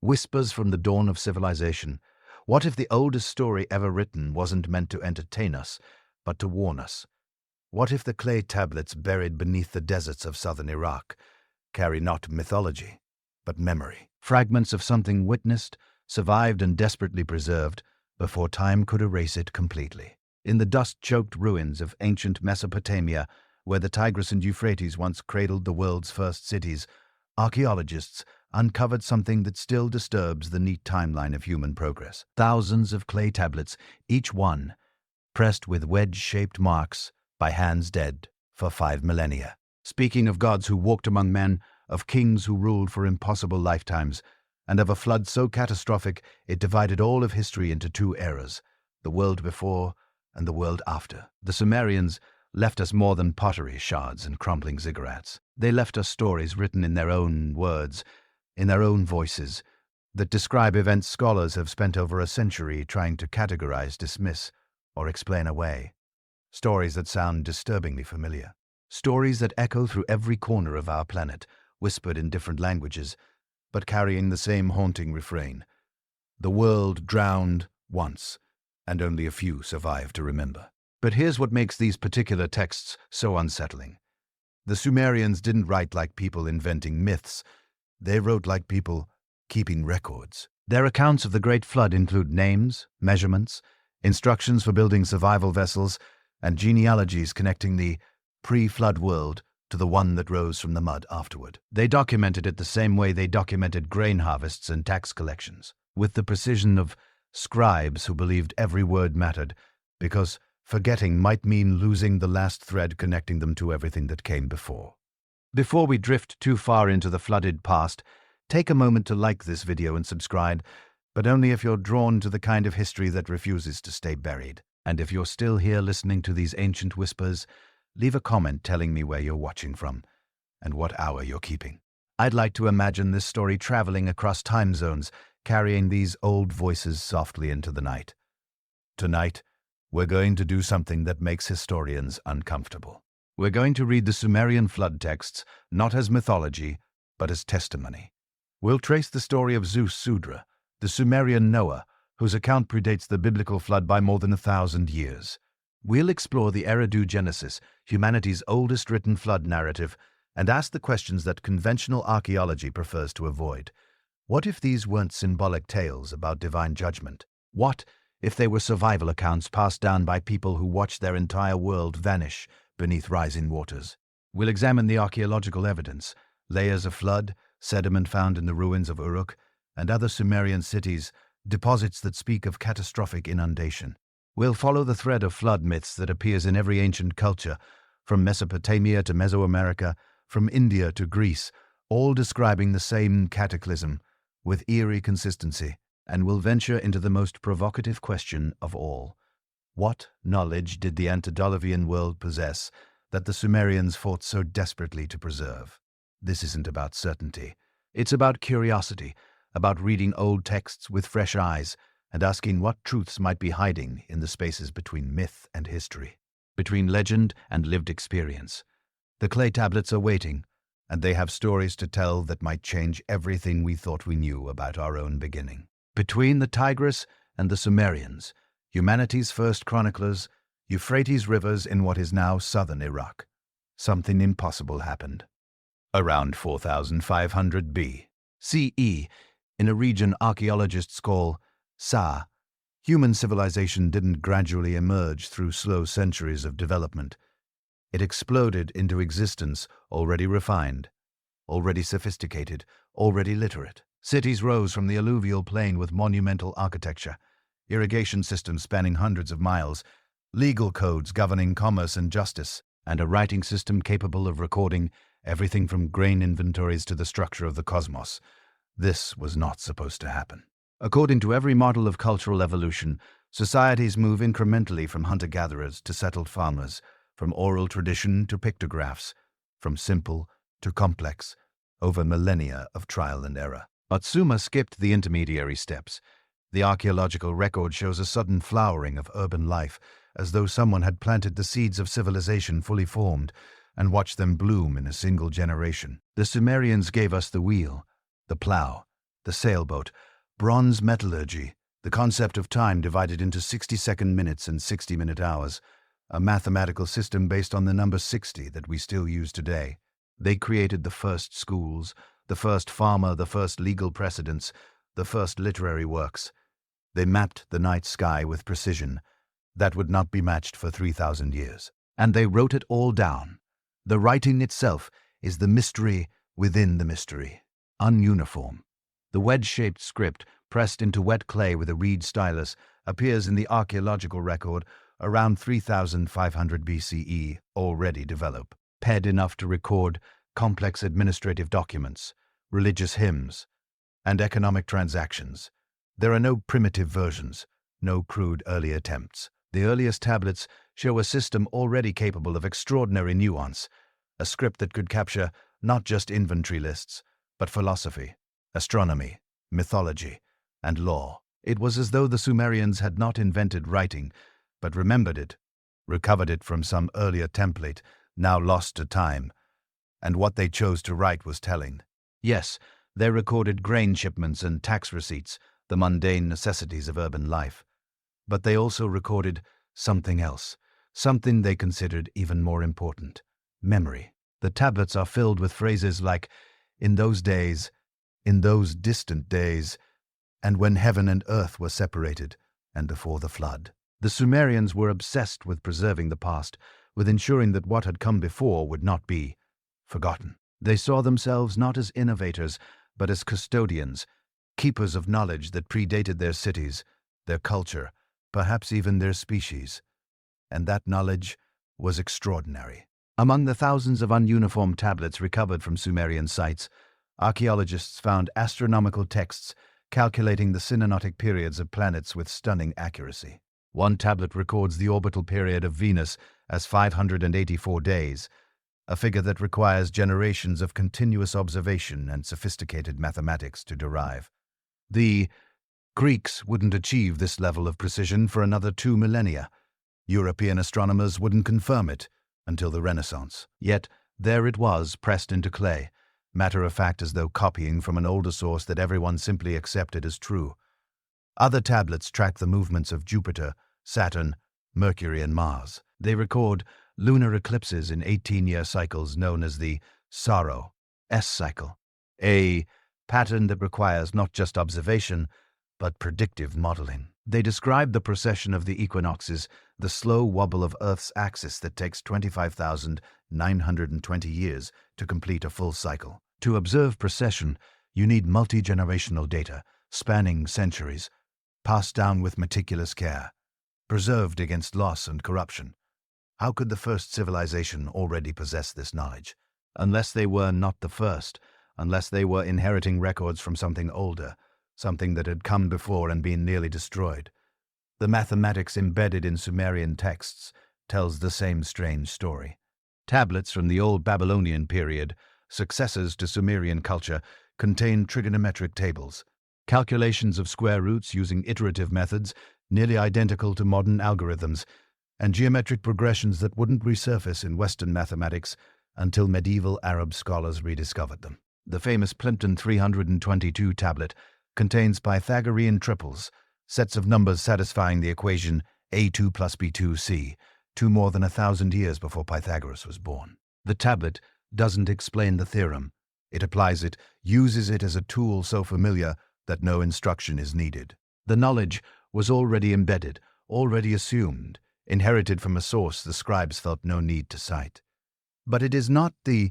Whispers from the dawn of civilization. What if the oldest story ever written wasn't meant to entertain us, but to warn us? What if the clay tablets buried beneath the deserts of southern Iraq carry not mythology, but memory? Fragments of something witnessed, survived, and desperately preserved before time could erase it completely. In the dust-choked ruins of ancient Mesopotamia, where the Tigris and Euphrates once cradled the world's first cities, archaeologists uncovered something that still disturbs the neat timeline of human progress. Thousands of clay tablets, each one pressed with wedge-shaped marks by hands dead for 5 millennia. Speaking of gods who walked among men, of kings who ruled for impossible lifetimes, and of a flood so catastrophic it divided all of history into 2 eras, the world before and the world after. The Sumerians left us more than pottery shards and crumbling ziggurats. They left us stories written in their own words, in their own voices, that describe events scholars have spent over a century trying to categorize, dismiss, or explain away. Stories that sound disturbingly familiar. Stories that echo through every corner of our planet, whispered in different languages, but carrying the same haunting refrain. The world drowned once, and only a few survive to remember. But here's what makes these particular texts so unsettling. The Sumerians didn't write like people inventing myths. They wrote like people keeping records. Their accounts of the Great Flood include names, measurements, instructions for building survival vessels, and genealogies connecting the pre-flood world to the one that rose from the mud afterward. They documented it the same way they documented grain harvests and tax collections, with the precision of scribes who believed every word mattered, because forgetting might mean losing the last thread connecting them to everything that came before. Before we drift too far into the flooded past, take a moment to like this video and subscribe, but only if you're drawn to the kind of history that refuses to stay buried. And if you're still here listening to these ancient whispers, leave a comment telling me where you're watching from and what hour you're keeping. I'd like to imagine this story traveling across time zones, carrying these old voices softly into the night. Tonight, we're going to do something that makes historians uncomfortable. We're going to read the Sumerian flood texts, not as mythology, but as testimony. We'll trace the story of Ziusudra, the Sumerian Noah, whose account predates the biblical flood by more than 1,000 years. We'll explore the Eridu Genesis, humanity's oldest written flood narrative, and ask the questions that conventional archaeology prefers to avoid. What if these weren't symbolic tales about divine judgment? What if they were survival accounts passed down by people who watched their entire world vanish beneath rising waters? We'll examine the archaeological evidence, layers of flood, sediment found in the ruins of Uruk, and other Sumerian cities, deposits that speak of catastrophic inundation. We'll follow the thread of flood myths that appears in every ancient culture, from Mesopotamia to Mesoamerica, from India to Greece, all describing the same cataclysm with eerie consistency, and we'll venture into the most provocative question of all. What knowledge did the antediluvian world possess that the Sumerians fought so desperately to preserve? This isn't about certainty. It's about curiosity, about reading old texts with fresh eyes and asking what truths might be hiding in the spaces between myth and history, between legend and lived experience. The clay tablets are waiting, and they have stories to tell that might change everything we thought we knew about our own beginning. Between the Tigris and the Sumerians, humanity's first chroniclers, Euphrates rivers in what is now southern Iraq, something impossible happened. Around 4500 BCE, in a region archaeologists call Sa, human civilization didn't gradually emerge through slow centuries of development. It exploded into existence already refined, already sophisticated, already literate. Cities rose from the alluvial plain with monumental architecture, irrigation systems spanning hundreds of miles, legal codes governing commerce and justice, and a writing system capable of recording everything from grain inventories to the structure of the cosmos. This was not supposed to happen. According to every model of cultural evolution, societies move incrementally from hunter-gatherers to settled farmers, from oral tradition to pictographs, from simple to complex, over millennia of trial and error. But Sumer skipped the intermediary steps. The archaeological record shows a sudden flowering of urban life, as though someone had planted the seeds of civilization fully formed and watched them bloom in a single generation. The Sumerians gave us the wheel, the plow, the sailboat, bronze metallurgy, the concept of time divided into 60-second minutes and 60-minute hours, a mathematical system based on the number 60 that we still use today. They created the first schools, the first farmer, the first legal precedents, the first literary works. They mapped the night sky with precision that would not be matched for 3,000 years. And they wrote it all down. The writing itself is the mystery within the mystery. Ununiform. The wedge-shaped script, pressed into wet clay with a reed stylus, appears in the archaeological record around 3,500 BCE, already developed. Ped enough to record complex administrative documents, religious hymns, and economic transactions. There are no primitive versions, no crude early attempts. The earliest tablets show a system already capable of extraordinary nuance, a script that could capture not just inventory lists, but philosophy, astronomy, mythology, and law. It was as though the Sumerians had not invented writing, but remembered it, recovered it from some earlier template, now lost to time, and what they chose to write was telling. Yes, they recorded grain shipments and tax receipts, the mundane necessities of urban life. But they also recorded something else, something they considered even more important: memory. The tablets are filled with phrases like, "in those days," "in those distant days," and "when heaven and earth were separated," and "before the flood." The Sumerians were obsessed with preserving the past, with ensuring that what had come before would not be forgotten. They saw themselves not as innovators, but as custodians, keepers of knowledge that predated their cities, their culture, perhaps even their species. And that knowledge was extraordinary. Among the thousands of ununiform tablets recovered from Sumerian sites, archaeologists found astronomical texts calculating the synodic periods of planets with stunning accuracy. One tablet records the orbital period of Venus as 584 days, a figure that requires generations of continuous observation and sophisticated mathematics to derive. The Greeks wouldn't achieve this level of precision for another 2 millennia. European astronomers wouldn't confirm it until the Renaissance. Yet there it was, pressed into clay, matter-of-fact as though copying from an older source that everyone simply accepted as true. Other tablets track the movements of Jupiter, Saturn, Mercury, and Mars. They record lunar eclipses in 18-year cycles known as the Sorrow S-cycle, a pattern that requires not just observation, but predictive modeling. They describe the precession of the equinoxes, the slow wobble of Earth's axis that takes 25,920 years to complete a full cycle. To observe precession, you need multi-generational data, spanning centuries, passed down with meticulous care, preserved against loss and corruption. How could the first civilization already possess this knowledge? Unless they were not the first, unless they were inheriting records from something older, something that had come before and been nearly destroyed. The mathematics embedded in Sumerian texts tells the same strange story. Tablets from the old Babylonian period, successors to Sumerian culture, contain trigonometric tables, calculations of square roots using iterative methods nearly identical to modern algorithms, and geometric progressions that wouldn't resurface in Western mathematics until medieval Arab scholars rediscovered them. The famous Plimpton 322 tablet contains Pythagorean triples, sets of numbers satisfying the equation a2 plus b2c, more than 1,000 years before Pythagoras was born. The tablet doesn't explain the theorem. It applies it, uses it as a tool so familiar that no instruction is needed. The knowledge was already embedded, already assumed, inherited from a source the scribes felt no need to cite. But it is not the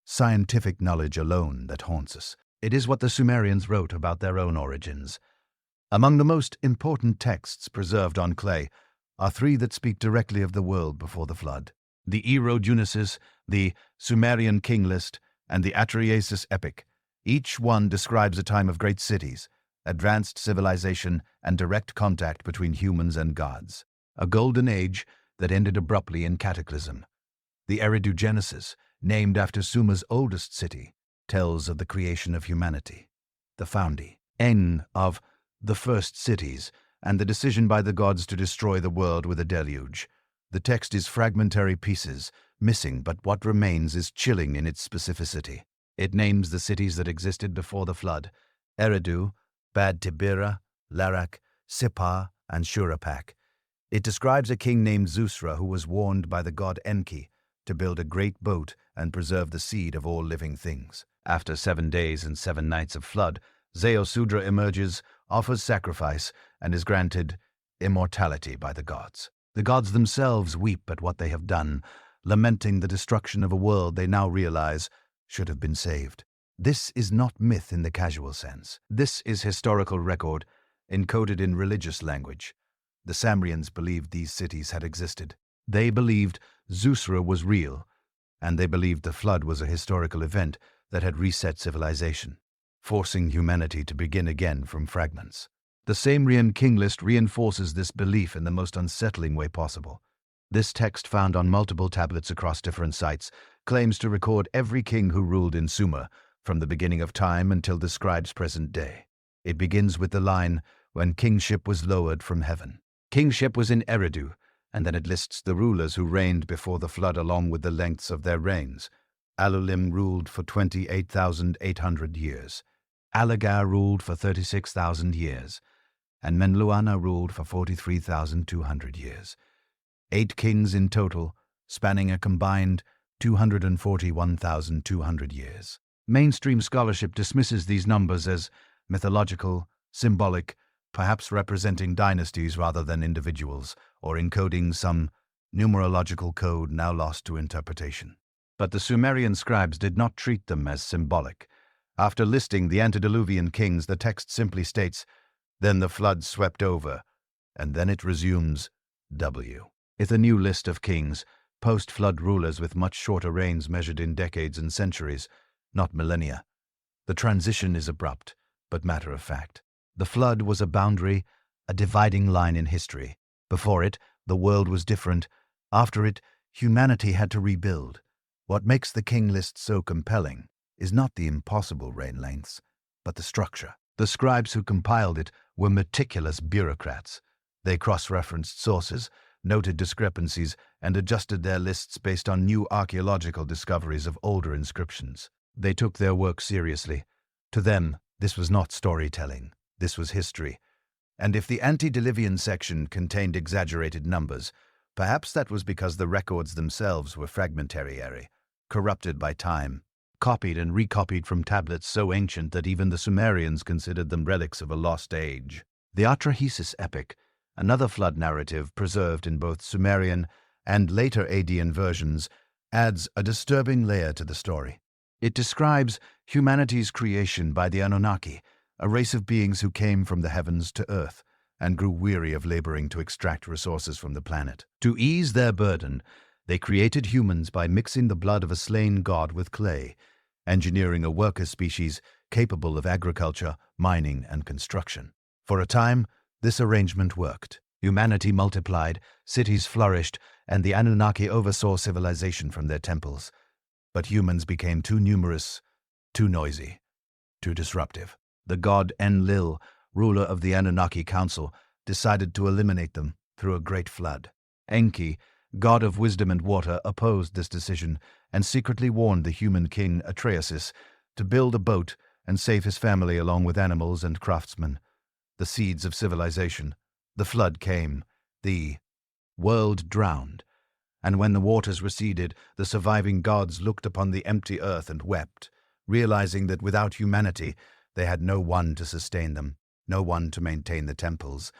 scientific knowledge alone that haunts us. It is what the Sumerians wrote about their own origins. Among the most important texts preserved on clay are 3 that speak directly of the world before the flood: the Ero-Genesis, the Sumerian King List, and the Atrahasis Epic. Each one describes a time of great cities, advanced civilization, and direct contact between humans and gods. A golden age that ended abruptly in cataclysm. The Ero-Genesis, named after Sumer's oldest city, tells of the creation of humanity, the founding of the first cities, and the decision by the gods to destroy the world with a deluge. The text is fragmentary pieces, missing, but what remains is chilling in its specificity. It names the cities that existed before the flood, Eridu, Bad Tibira, Larak, Sippar, and Shurapak. It describes a king named Ziusudra who was warned by the god Enki to build a great boat and preserve the seed of all living things. After 7 days and 7 nights of flood, Ziusudra emerges, offers sacrifice, and is granted immortality by the gods. The gods themselves weep at what they have done, lamenting the destruction of a world they now realize should have been saved. This is not myth in the casual sense. This is historical record, encoded in religious language. The Sumerians believed these cities had existed. They believed Ziusudra was real, and they believed the flood was a historical event that had reset civilization, forcing humanity to begin again from fragments. The Sumerian king list reinforces this belief in the most unsettling way possible. This text, found on multiple tablets across different sites, claims to record every king who ruled in Sumer, from the beginning of time until the scribe's present day. It begins with the line, "When kingship was lowered from heaven." Kingship was in Eridu, and then it lists the rulers who reigned before the flood along with the lengths of their reigns. Alulim ruled for 28,800 years. Alagar ruled for 36,000 years. And Menluana ruled for 43,200 years. 8 kings in total, spanning a combined 241,200 years. Mainstream scholarship dismisses these numbers as mythological, symbolic, perhaps representing dynasties rather than individuals, or encoding some numerological code now lost to interpretation. But the Sumerian scribes did not treat them as symbolic. After listing the antediluvian kings, the text simply states, "Then the flood swept over," and then it resumes W. It's a new list of kings, post-flood rulers with much shorter reigns measured in decades and centuries, not millennia. The transition is abrupt, but matter-of-fact. The flood was a boundary, a dividing line in history. Before it, the world was different. After it, humanity had to rebuild. What makes the king list so compelling is not the impossible reign lengths, but the structure. The scribes who compiled it were meticulous bureaucrats. They cross-referenced sources, noted discrepancies, and adjusted their lists based on new archaeological discoveries of older inscriptions. They took their work seriously. To them, this was not storytelling. This was history. And if the antediluvian section contained exaggerated numbers, perhaps that was because the records themselves were fragmentary, corrupted by time, copied and recopied from tablets so ancient that even the Sumerians considered them relics of a lost age. The Atrahasis epic, another flood narrative preserved in both Sumerian and later Adian versions, adds a disturbing layer to the story. It describes humanity's creation by the Anunnaki, a race of beings who came from the heavens to earth and grew weary of laboring to extract resources from the planet. To ease their burden, they created humans by mixing the blood of a slain god with clay, engineering a worker species capable of agriculture, mining, and construction. For a time, this arrangement worked. Humanity multiplied, cities flourished, and the Anunnaki oversaw civilization from their temples. But humans became too numerous, too noisy, too disruptive. The god Enlil, ruler of the Anunnaki Council, decided to eliminate them through a great flood. Enki, god of wisdom and water, opposed this decision and secretly warned the human king Atreus to build a boat and save his family along with animals and craftsmen. The seeds of civilization. The flood came. The world drowned. And when the waters receded, the surviving gods looked upon the empty earth and wept, realizing that without humanity, they had no one to sustain them, no one to maintain the temples,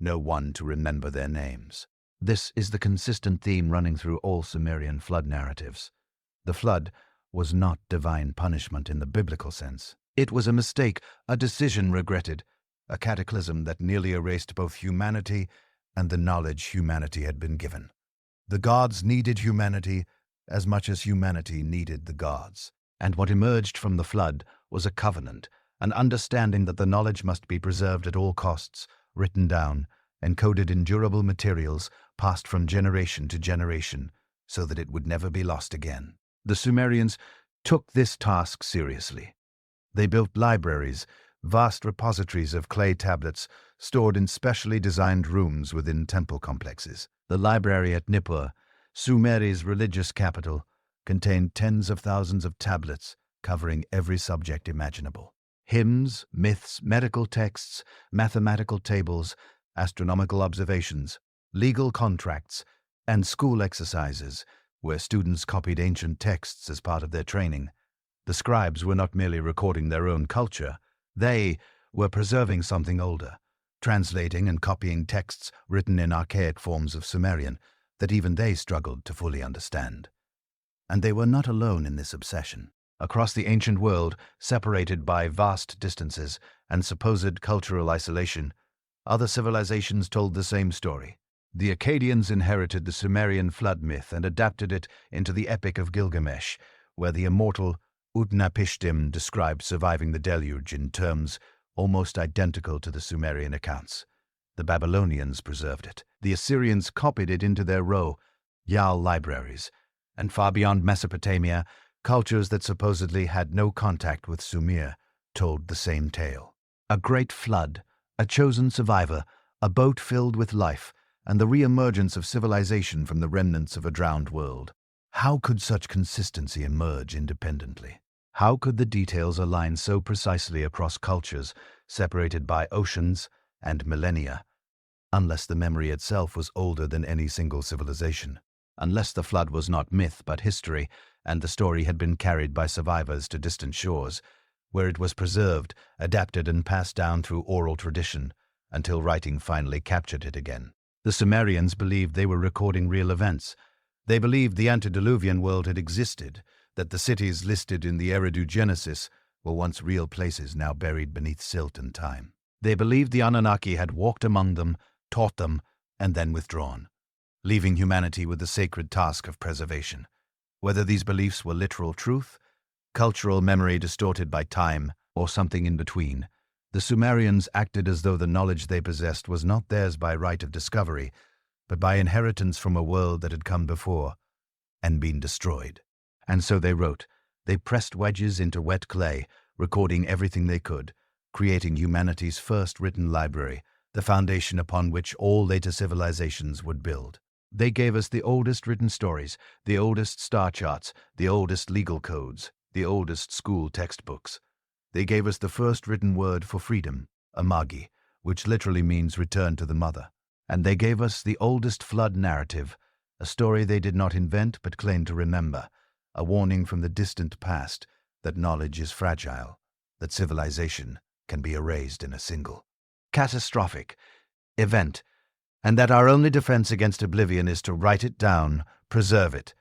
no one to remember their names. This is the consistent theme running through all Sumerian flood narratives. The flood was not divine punishment in the biblical sense. It was a mistake, a decision regretted, a cataclysm that nearly erased both humanity and the knowledge humanity had been given. The gods needed humanity as much as humanity needed the gods. And what emerged from the flood was a covenant, an understanding that the knowledge must be preserved at all costs, written down, encoded in durable materials, passed from generation to generation, so that it would never be lost again. The Sumerians took this task seriously. They built libraries, vast repositories of clay tablets stored in specially designed rooms within temple complexes. The library at Nippur, Sumer's religious capital, contained tens of thousands of tablets covering every subject imaginable. Hymns, myths, medical texts, mathematical tables, astronomical observations, legal contracts, and school exercises, where students copied ancient texts as part of their training. The scribes were not merely recording their own culture, they were preserving something older, translating and copying texts written in archaic forms of Sumerian that even they struggled to fully understand. And they were not alone in this obsession. Across the ancient world, separated by vast distances and supposed cultural isolation, other civilizations told the same story. The Akkadians inherited the Sumerian flood myth and adapted it into the Epic of Gilgamesh, where the immortal Utnapishtim described surviving the deluge in terms almost identical to the Sumerian accounts. The Babylonians preserved it. The Assyrians copied it into their Yal libraries, and far beyond Mesopotamia, cultures that supposedly had no contact with Sumer told the same tale. A great flood, a chosen survivor, a boat filled with life, and the re-emergence of civilization from the remnants of a drowned world. How could such consistency emerge independently? How could the details align so precisely across cultures separated by oceans and millennia, unless the memory itself was older than any single civilization? Unless the flood was not myth but history, and the story had been carried by survivors to distant shores, where it was preserved, adapted, and passed down through oral tradition until writing finally captured it again. The Sumerians believed they were recording real events. They believed the antediluvian world had existed, that the cities listed in the Eridu Genesis were once real places now buried beneath silt and time. They believed the Anunnaki had walked among them, taught them, and then withdrawn, leaving humanity with the sacred task of preservation. Whether these beliefs were literal truth, cultural memory distorted by time, or something in between, the Sumerians acted as though the knowledge they possessed was not theirs by right of discovery, but by inheritance from a world that had come before and been destroyed. And so they wrote. They pressed wedges into wet clay, recording everything they could, creating humanity's first written library, the foundation upon which all later civilizations would build. They gave us the oldest written stories, the oldest star charts, the oldest legal codes, the oldest school textbooks. They gave us the first written word for freedom, amagi, which literally means return to the mother. And they gave us the oldest flood narrative, a story they did not invent but claimed to remember, a warning from the distant past that knowledge is fragile, that civilization can be erased in a single catastrophic event, and that our only defense against oblivion is to write it down, preserve it,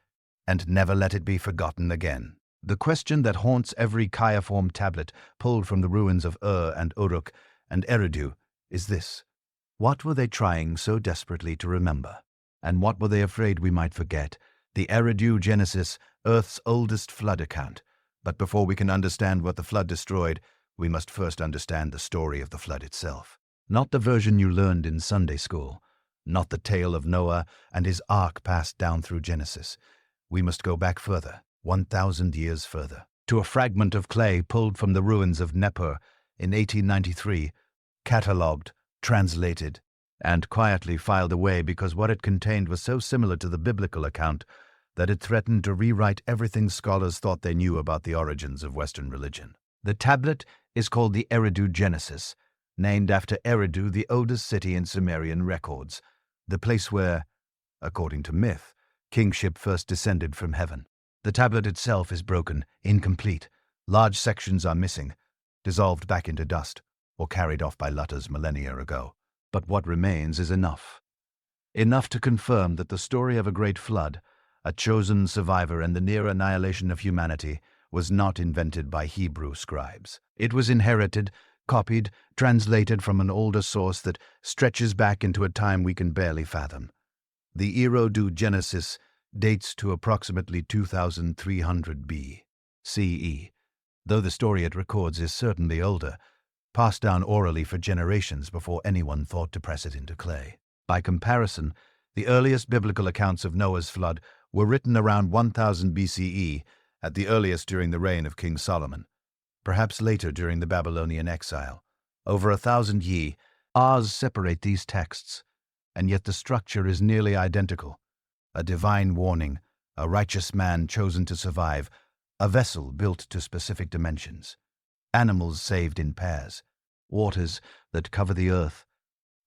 and never let it be forgotten again. The question that haunts every cuneiform tablet pulled from the ruins of and Uruk and Eridu is this: what were they trying so desperately to remember? And what were they afraid we might forget? The Eridu Genesis, Earth's oldest flood account. But before we can understand what the flood destroyed, we must first understand the story of the flood itself. Not the version you learned in Sunday school, not the tale of Noah and his ark passed down through Genesis. We must go back further, 1,000 years further, to a fragment of clay pulled from the ruins of Nippur in 1893, catalogued, translated, and quietly filed away because what it contained was so similar to the biblical account that it threatened to rewrite everything scholars thought they knew about the origins of Western religion. The tablet is called the Eridu Genesis, named after Eridu, the oldest city in Sumerian records, the place where, according to myth, kingship first descended from heaven. The tablet itself is broken, incomplete. Large sections are missing, dissolved back into dust, or carried off by Lutters millennia ago. But what remains is enough. Enough to confirm that the story of a great flood, a chosen survivor and the near annihilation of humanity, was not invented by Hebrew scribes. It was inherited, copied, translated from an older source that stretches back into a time we can barely fathom. The Eridu Genesis dates to approximately 2300 BCE, though the story it records is certainly older, passed down orally for generations before anyone thought to press it into clay. By comparison, the earliest biblical accounts of Noah's flood were written around 1000 BCE, at the earliest during the reign of King Solomon, perhaps later during the Babylonian exile. Over 1,000 years separate these texts, and yet the structure is nearly identical. A divine warning, a righteous man chosen to survive, a vessel built to specific dimensions. animals saved in pairs, waters that cover the earth,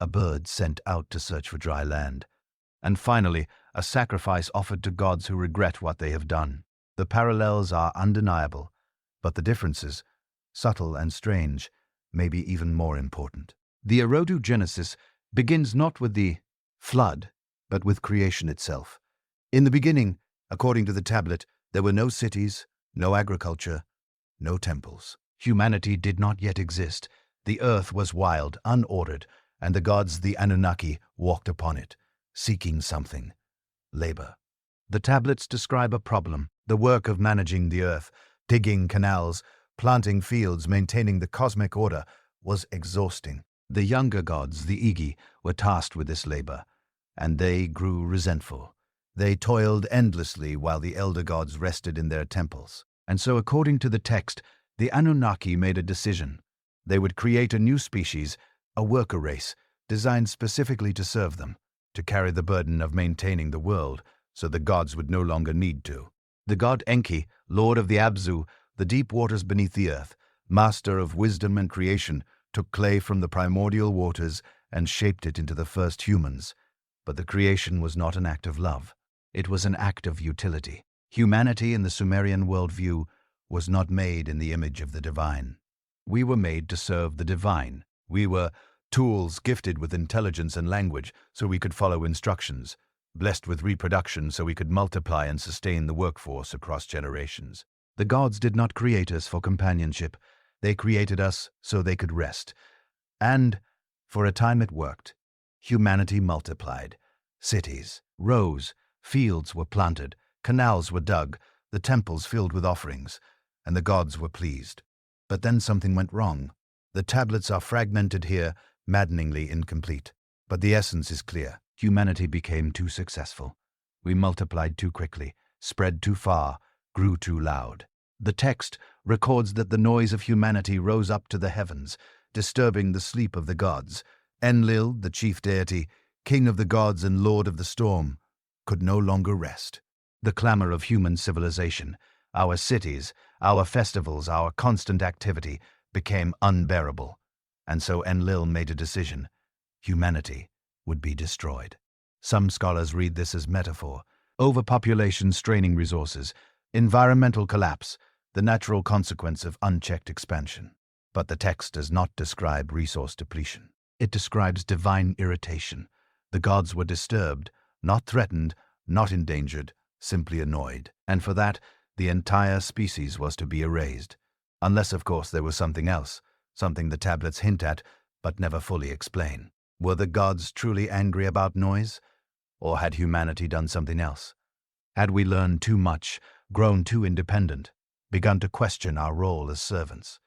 a bird sent out to search for dry land, and finally, a sacrifice offered to gods who regret what they have done. The parallels are undeniable, but the differences, subtle and strange, may be even more important. The Erodogenesis begins not with the flood, but with creation itself. In the beginning, according to the tablet, there were no cities, no agriculture, no temples. Humanity did not yet exist. The earth was wild, unordered, and the gods, the Anunnaki, walked upon it, seeking something: labor. The tablets describe a problem, the work of managing the earth, digging canals, planting fields, maintaining the cosmic order, was exhausting. The younger gods, the Igi, were tasked with this labor, and they grew resentful. They toiled endlessly while the elder gods rested in their temples. And so, according to the text, the Anunnaki made a decision. They would create a new species, a worker race, designed specifically to serve them, to carry the burden of maintaining the world, so the gods would no longer need to. The god Enki, lord of the Abzu, the deep waters beneath the earth, master of wisdom and creation, took clay from the primordial waters and shaped it into the first humans. But the creation was not an act of love. It was an act of utility. Humanity in the Sumerian worldview was not made in the image of the divine. We were made to serve the divine. We were tools gifted with intelligence and language so we could follow instructions, blessed with reproduction so we could multiply and sustain the workforce across generations. The gods did not create us for companionship. They created us so they could rest. And, for a time it worked. Humanity multiplied. Cities rose, fields were planted, canals were dug, the temples filled with offerings, and the gods were pleased. But then something went wrong. The tablets are fragmented here, maddeningly incomplete. But the essence is clear. Humanity became too successful. We multiplied too quickly, spread too far, grew too loud. The text records that the noise of humanity rose up to the heavens, disturbing the sleep of the gods. Enlil, the chief deity, king of the gods and lord of the storm, could no longer rest. The clamor of human civilization, our cities, our festivals, our constant activity, became unbearable. And so Enlil made a decision. Humanity would be destroyed. Some scholars read this as metaphor: overpopulation straining resources, environmental collapse, the natural consequence of unchecked expansion. But the text does not describe resource depletion. It describes divine irritation. The gods were disturbed, not threatened, not endangered, simply annoyed. And for that, the entire species was to be erased. Unless, of course, there was something else, something the tablets hint at, but never fully explain. Were the gods truly angry about noise? Or had humanity done something else? Had we learned too much, grown too independent, begun to question our role as servants?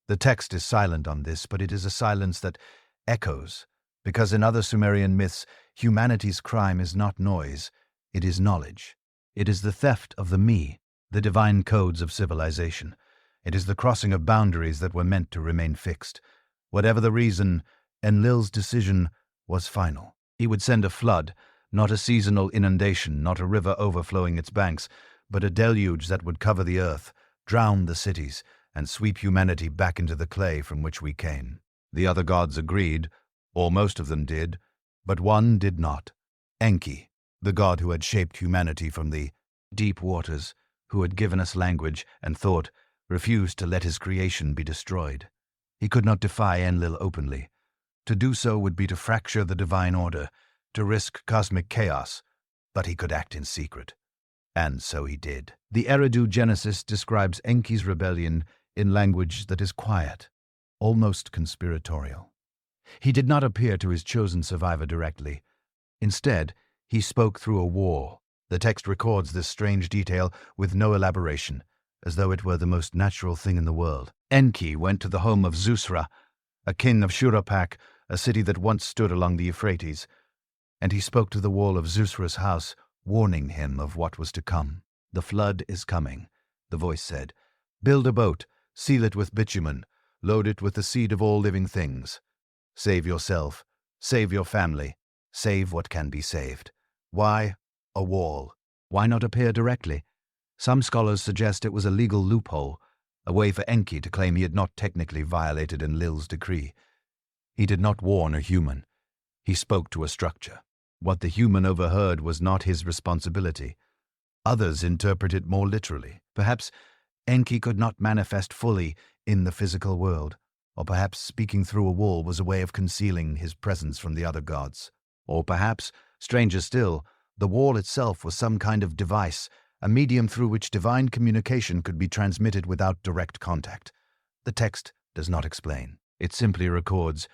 The text is silent on this, but it is a silence that echoes, because in other Sumerian myths, humanity's crime is not noise, it is knowledge. It is the theft of the me, the divine codes of civilization. It is the crossing of boundaries that were meant to remain fixed. Whatever the reason, Enlil's decision was final. He would send a flood, not a seasonal inundation, not a river overflowing its banks, but a deluge that would cover the earth, drown the cities, and sweep humanity back into the clay from which we came. The other gods agreed, or most of them did, but one did not. Enki, the god who had shaped humanity from the deep waters, who had given us language and thought, refused to let his creation be destroyed. He could not defy Enlil openly. To do so would be to fracture the divine order, to risk cosmic chaos, but he could act in secret. And so he did. The Erodogenesis describes Enki's rebellion in language that is quiet, almost conspiratorial. He did not appear to his chosen survivor directly. Instead, he spoke through a wall. The text records this strange detail with no elaboration, as though it were the most natural thing in the world. Enki went to the home of Ziusudra, a king of Shuruppak, a city that once stood along the Euphrates, and he spoke to the wall of Ziusudra's house, warning him of what was to come. "The flood is coming," the voice said. "Build a boat, seal it with bitumen, load it with the seed of all living things. Save yourself, save your family, save what can be saved." Why a wall? Why not appear directly? Some scholars suggest it was a legal loophole. a way for Enki to claim he had not technically violated Enlil's decree. He did not warn a human. He spoke to a structure. What the human overheard was not his responsibility. Others interpret it more literally. Perhaps Enki could not manifest fully in the physical world, or perhaps speaking through a wall was a way of concealing his presence from the other gods. Or perhaps, stranger still, the wall itself was some kind of device, a medium through which divine communication could be transmitted without direct contact. The text does not explain. It simply records,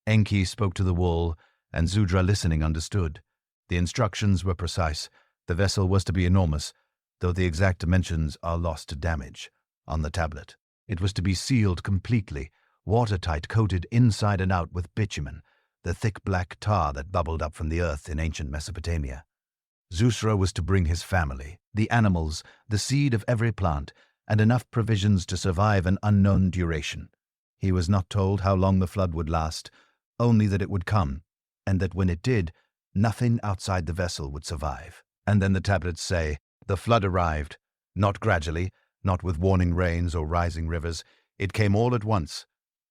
Enki spoke to the wall, and Ziusudra listening understood. The instructions were precise. The vessel was to be enormous, though the exact dimensions are lost to damage. On the tablet, it was to be sealed completely, watertight, coated inside and out with bitumen, the thick black tar that bubbled up from the earth in ancient Mesopotamia. Ziusudra was to bring his family, the animals, the seed of every plant, and enough provisions to survive an unknown duration. He was not told how long the flood would last, only that it would come, and that when it did, nothing outside the vessel would survive. And then the tablets say, the flood arrived, not gradually, not with warning rains or rising rivers. It came all at once.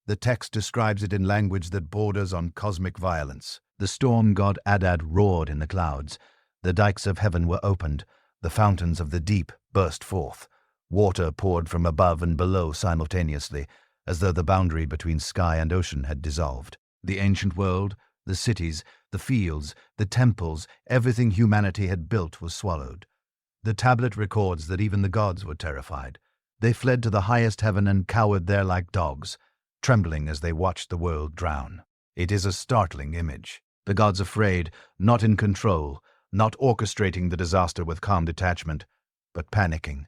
The text describes it in language that borders on cosmic violence. The storm god Adad roared in the clouds. The dikes of heaven were opened. The fountains of the deep burst forth. Water poured from above and below simultaneously, as though the boundary between sky and ocean had dissolved. The ancient world, the cities, the fields, the temples, everything humanity had built was swallowed. The tablet records that even the gods were terrified. They fled to the highest heaven and cowered there like dogs, trembling as they watched the world drown. It is a startling image. The gods afraid, not in control, not orchestrating the disaster with calm detachment, but panicking,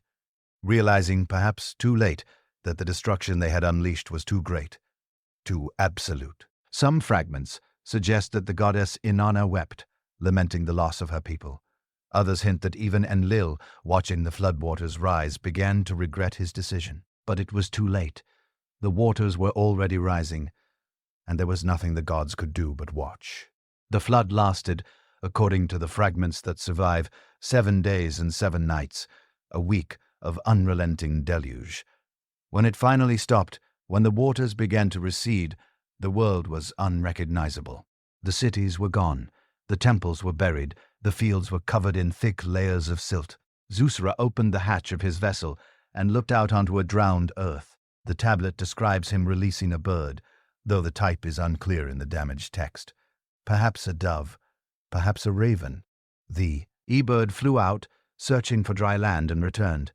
realizing perhaps too late that the destruction they had unleashed was too great, too absolute. Some fragments suggest that the goddess Inanna wept, lamenting the loss of her people. Others hint that even Enlil, watching the floodwaters rise, began to regret his decision. But it was too late. The waters were already rising, and there was nothing the gods could do but watch. The flood lasted, according to the fragments that survive, 7 days and 7 nights, a week of unrelenting deluge. When it finally stopped, when the waters began to recede, the world was unrecognizable. The cities were gone. The temples were buried. The fields were covered in thick layers of silt. Ziusudra opened the hatch of his vessel and looked out onto a drowned earth. The tablet describes him releasing a bird, though the type is unclear in the damaged text. Perhaps a dove, perhaps a raven. The e-bird flew out, searching for dry land, and returned.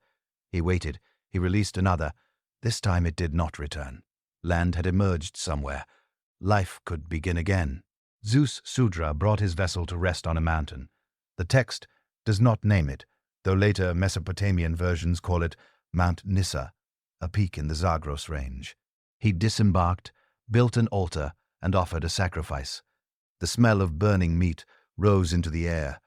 He waited. He released another. This time it did not return. Land had emerged somewhere. Life could begin again. Ziusudra brought his vessel to rest on a mountain. The text does not name it, though later Mesopotamian versions call it Mount Nissa, a peak in the Zagros range. He disembarked, built an altar, and offered a sacrifice. The smell of burning meat rose into the air,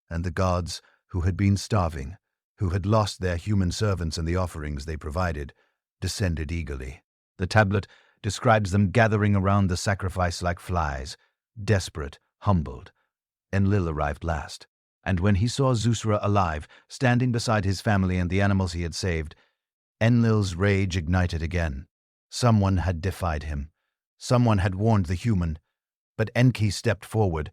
and the gods, who had been starving, who had lost their human servants and the offerings they provided, descended eagerly. The tablet describes them gathering around the sacrifice like flies, desperate, humbled. Enlil arrived last, and when he saw Ziusudra alive, standing beside his family and the animals he had saved, Enlil's rage ignited again. Someone had defied him. Someone had warned the human. But Enki stepped forward.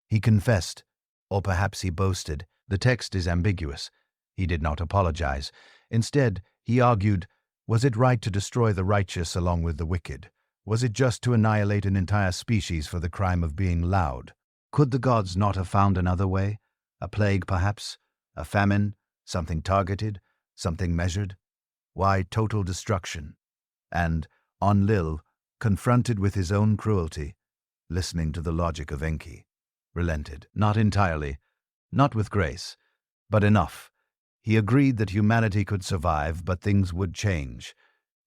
He confessed, or perhaps he boasted. The text is ambiguous. He did not apologize. Instead, he argued, was it right to destroy the righteous along with the wicked? Was it just to annihilate an entire species for the crime of being loud? Could the gods not have found another way? A plague, perhaps? A famine? Something targeted? Something measured? Why total destruction? And Enlil, confronted with his own cruelty, listening to the logic of Enki, relented. Not entirely, not with grace, but enough. He agreed that humanity could survive, but things would change.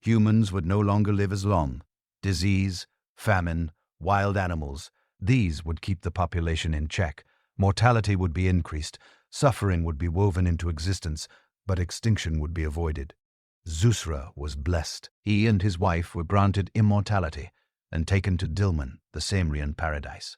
Humans would no longer live as long. Disease, famine, wild animals, these would keep the population in check. Mortality would be increased, suffering would be woven into existence, but extinction would be avoided. Ziusudra was blessed. He and his wife were granted immortality and taken to Dilmun, the Sumerian paradise,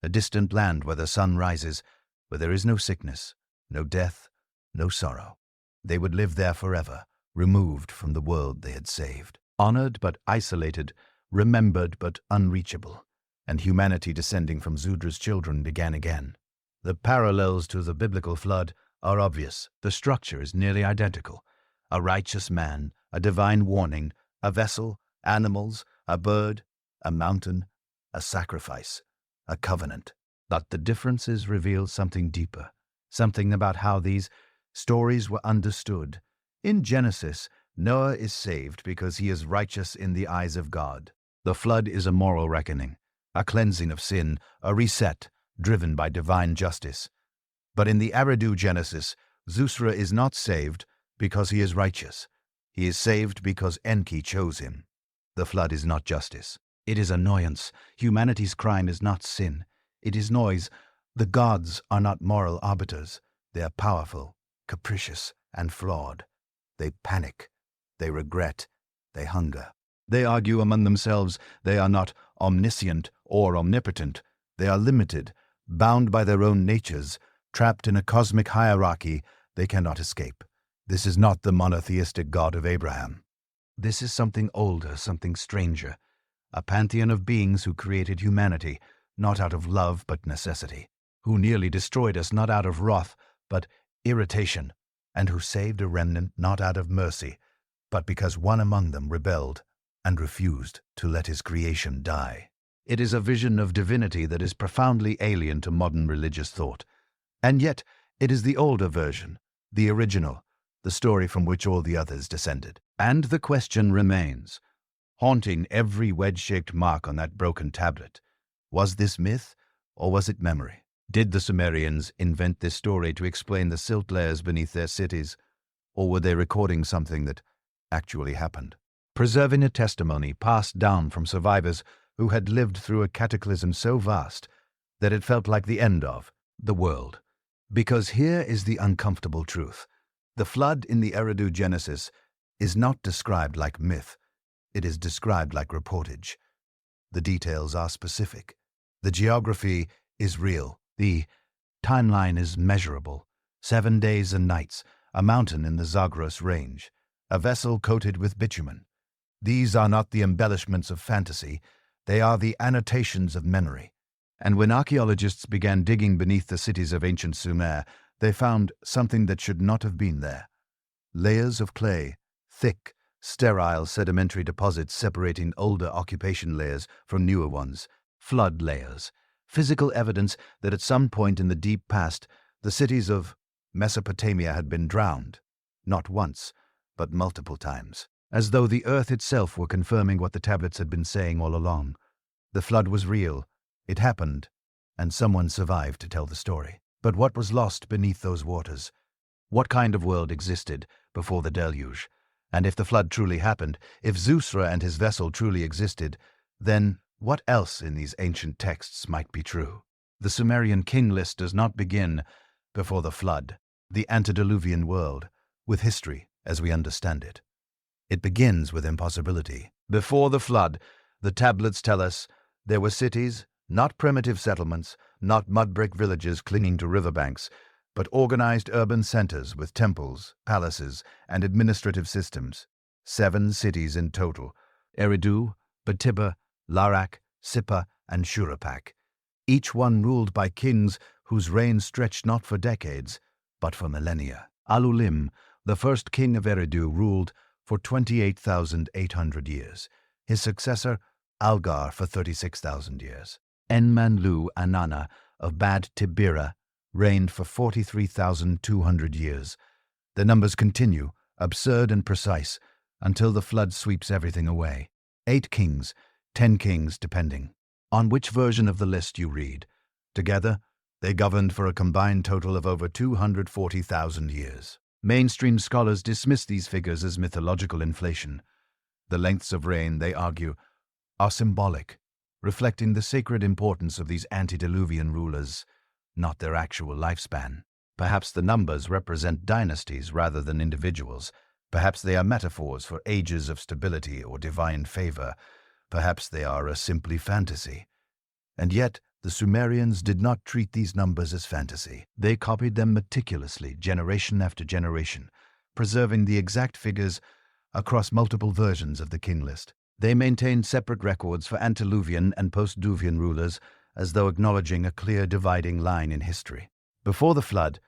a distant land where the sun rises, where there is no sickness, no death, no sorrow. They would live there forever, removed from the world they had saved, honored but isolated, remembered but unreachable, and humanity descending from Ziusudra's children began again. The parallels to the biblical flood are obvious. The structure is nearly identical. A righteous man, a divine warning, a vessel, animals, a bird, a mountain, a sacrifice, a covenant. But the differences reveal something deeper, something about how these stories were understood. In Genesis, Noah is saved because he is righteous in the eyes of God. The flood is a moral reckoning, a cleansing of sin, a reset driven by divine justice. But in the Eridu Genesis, Ziusudra is not saved because he is righteous. He is saved because Enki chose him. The flood is not justice. It is annoyance. Humanity's crime is not sin. It is noise. The gods are not moral arbiters. They are powerful, capricious, and flawed. They panic. They regret. They hunger. They argue among themselves. They are not omniscient or omnipotent. They are limited, bound by their own natures, trapped in a cosmic hierarchy they cannot escape. This is not the monotheistic God of Abraham. This is something older, something stranger, a pantheon of beings who created humanity, not out of love but necessity, who nearly destroyed us not out of wrath but irritation, and who saved a remnant not out of mercy, but because one among them rebelled and refused to let his creation die. It is a vision of divinity that is profoundly alien to modern religious thought. And yet, it is the older version, the original, the story from which all the others descended. And the question remains, haunting every wedge-shaped mark on that broken tablet. Was this myth, or was it memory? Did the Sumerians invent this story to explain the silt layers beneath their cities, or were they recording something that actually happened? Preserving a testimony passed down from survivors who had lived through a cataclysm so vast that it felt like the end of the world. Because here is the uncomfortable truth. The flood in the Eridu Genesis is not described like myth. It is described like reportage. The details are specific. The geography is real. The timeline is measurable. 7 days and nights, a mountain in the Zagros range, a vessel coated with bitumen. These are not the embellishments of fantasy. They are the annotations of memory. And when archaeologists began digging beneath the cities of ancient Sumer, they found something that should not have been there. Layers of clay, thick, sterile sedimentary deposits separating older occupation layers from newer ones, flood layers, physical evidence that at some point in the deep past, the cities of Mesopotamia had been drowned, not once, but multiple times, as though the earth itself were confirming what the tablets had been saying all along. The flood was real, it happened, and someone survived to tell the story. But what was lost beneath those waters? What kind of world existed before the deluge? And if the flood truly happened, if Ziusudra and his vessel truly existed, then what else in these ancient texts might be true? The Sumerian king list does not begin before the flood, the antediluvian world, with history as we understand it. It begins with impossibility. Before the flood, the tablets tell us there were cities, not primitive settlements, not mud-brick villages clinging to riverbanks, but organized urban centers with temples, palaces, and administrative systems. 7 cities in total: Eridu, Batibba, Larak, Sippa, and Shuruppak, each one ruled by kings whose reign stretched not for decades, but for millennia. Alulim, the first king of Eridu, ruled for 28,800 years. His successor, Algar, for 36,000 years. Enmanlu Anana of Bad Tibira reigned for 43,200 years. The numbers continue, absurd and precise, until the flood sweeps everything away. 8 kings, 10 kings depending on which version of the list you read. Together, they governed for a combined total of over 240,000 years. Mainstream scholars dismiss these figures as mythological inflation. The lengths of reign, they argue, are symbolic, reflecting the sacred importance of these antediluvian rulers, not their actual lifespan. Perhaps the numbers represent dynasties rather than individuals. Perhaps they are metaphors for ages of stability or divine favor. Perhaps they are a simply fantasy. And yet, the Sumerians did not treat these numbers as fantasy. They copied them meticulously, generation after generation, preserving the exact figures across multiple versions of the king list. They maintained separate records for antediluvian and post-Diluvian rulers, as though acknowledging a clear dividing line in history. Before the flood,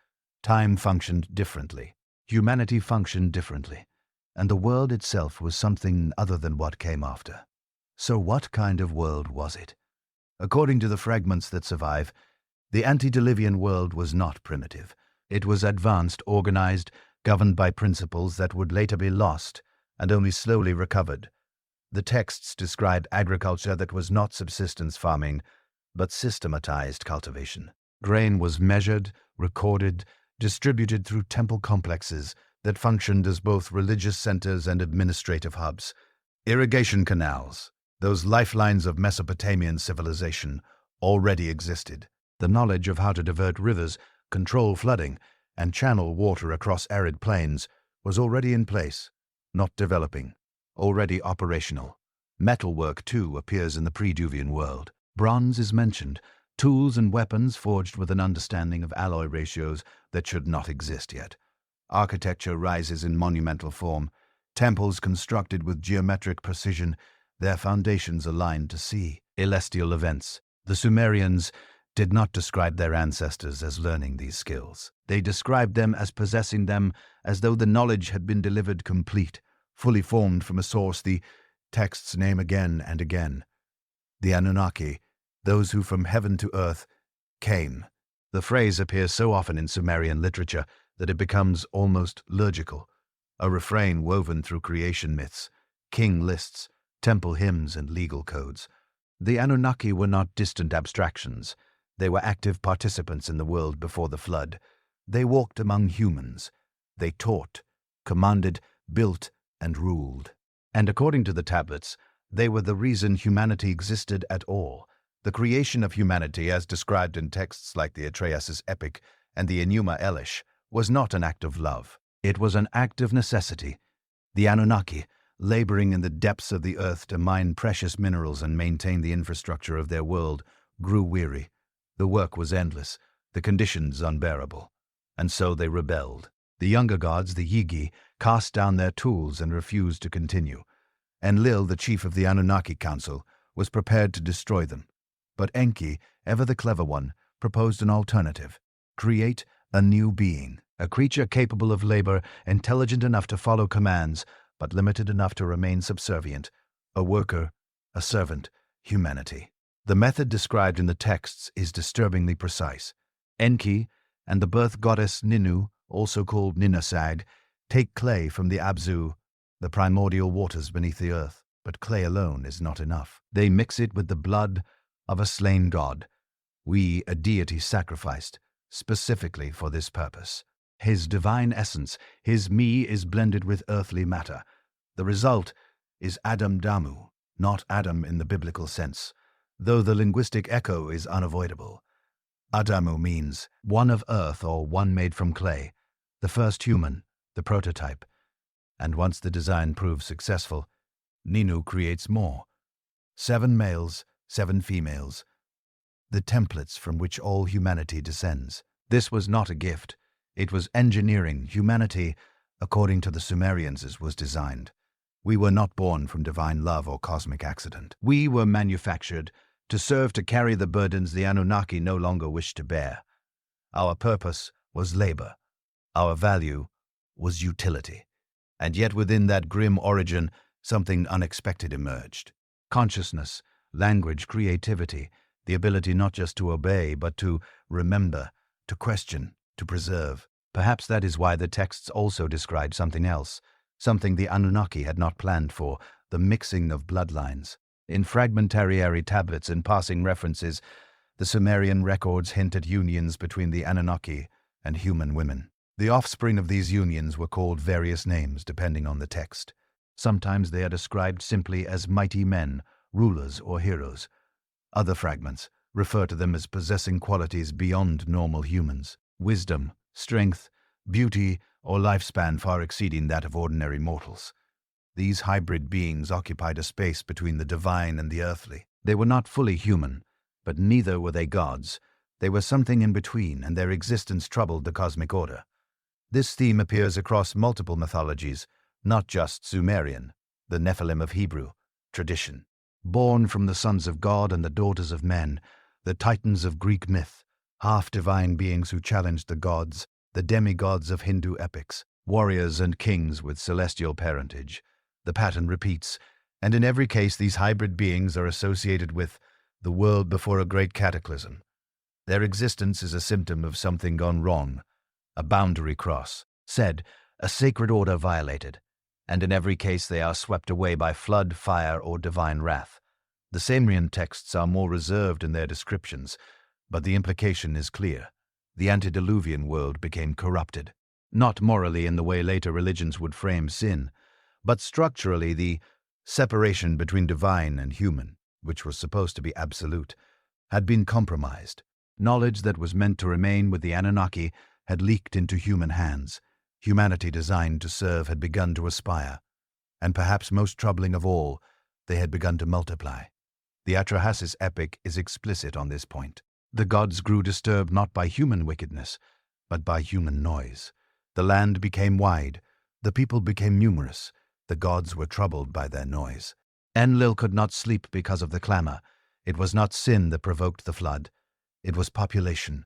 time functioned differently. Humanity functioned differently, and the world itself was something other than what came after. So what kind of world was it? According to the fragments that survive, the antediluvian world was not primitive. It was advanced, organized, governed by principles that would later be lost and only slowly recovered. The texts describe agriculture that was not subsistence farming, but systematized cultivation. Grain was measured, recorded, distributed through temple complexes that functioned as both religious centers and administrative hubs. Irrigation canals, those lifelines of Mesopotamian civilization, already existed. The knowledge of how to divert rivers, control flooding, and channel water across arid plains was already in place, not developing, already operational. Metalwork, too, appears in the pre-Diluvian world. Bronze is mentioned, tools and weapons forged with an understanding of alloy ratios that should not exist yet. Architecture rises in monumental form, temples constructed with geometric precision, their foundations aligned to see celestial events. The Sumerians did not describe their ancestors as learning these skills. They described them as possessing them, as though the knowledge had been delivered complete, fully formed from a source the texts name again and again. The Anunnaki, those who from heaven to earth came. The phrase appears so often in Sumerian literature that it becomes almost liturgical, a refrain woven through creation myths, king lists, temple hymns, and legal codes. The Anunnaki were not distant abstractions. They were active participants in the world before the flood. They walked among humans. They taught, commanded, built, and ruled. And according to the tablets, they were the reason humanity existed at all. The creation of humanity, as described in texts like the Atreus' Epic and the Enuma Elish, was not an act of love. It was an act of necessity. The Anunnaki, laboring in the depths of the earth to mine precious minerals and maintain the infrastructure of their world, grew weary. The work was endless, the conditions unbearable, and so they rebelled. The younger gods, the Yigi, cast down their tools and refused to continue. Enlil, the chief of the Anunnaki Council, was prepared to destroy them. But Enki, ever the clever one, proposed an alternative: create a new being, a creature capable of labor, intelligent enough to follow commands, but limited enough to remain subservient, a worker, a servant, humanity. The method described in the texts is disturbingly precise. Enki and the birth goddess Ninu, also called Ninasag, take clay from the Abzu, the primordial waters beneath the earth, but clay alone is not enough. They mix it with the blood of a slain god, a deity sacrificed specifically for this purpose. His divine essence, his me, is blended with earthly matter. The result is Adam Damu, not Adam in the biblical sense, though the linguistic echo is unavoidable. Adamu means one of earth or one made from clay, the first human, the prototype. And once the design proves successful, Ninu creates more. 7 males, 7 females, the templates from which all humanity descends. This was not a gift. It was engineering. Humanity, according to the Sumerians, was designed. We were not born from divine love or cosmic accident. We were manufactured to serve to carry the burdens the Anunnaki no longer wished to bear. Our purpose was labor. Our value was utility. And yet within that grim origin, something unexpected emerged. Consciousness, language, creativity, the ability not just to obey, but to remember, to question, to preserve. Perhaps that is why the texts also describe something else, something the Anunnaki had not planned for, the mixing of bloodlines. In fragmentary tablets and passing references, the Sumerian records hint at unions between the Anunnaki and human women. The offspring of these unions were called various names depending on the text. Sometimes they are described simply as mighty men, rulers, or heroes. Other fragments refer to them as possessing qualities beyond normal humans: wisdom, strength, beauty, or lifespan far exceeding that of ordinary mortals. These hybrid beings occupied a space between the divine and the earthly. They were not fully human, but neither were they gods. They were something in between, and their existence troubled the cosmic order. This theme appears across multiple mythologies, not just Sumerian, the Nephilim of Hebrew tradition. Born from the sons of God and the daughters of men, the titans of Greek myth, half-divine beings who challenged the gods, the demigods of Hindu epics, warriors and kings with celestial parentage. The pattern repeats, and in every case these hybrid beings are associated with the world before a great cataclysm. Their existence is a symptom of something gone wrong, a boundary cross, said, a sacred order violated, and in every case they are swept away by flood, fire, or divine wrath. The Sumerian texts are more reserved in their descriptions, but the implication is clear. The antediluvian world became corrupted, not morally in the way later religions would frame sin, but structurally the separation between divine and human, which was supposed to be absolute, had been compromised. Knowledge that was meant to remain with the Anunnaki had leaked into human hands. Humanity designed to serve had begun to aspire, and perhaps most troubling of all, they had begun to multiply. The Atrahasis epic is explicit on this point. The gods grew disturbed not by human wickedness, but by human noise. The land became wide, the people became numerous, the gods were troubled by their noise. Enlil could not sleep because of the clamor. It was not sin that provoked the flood, it was population.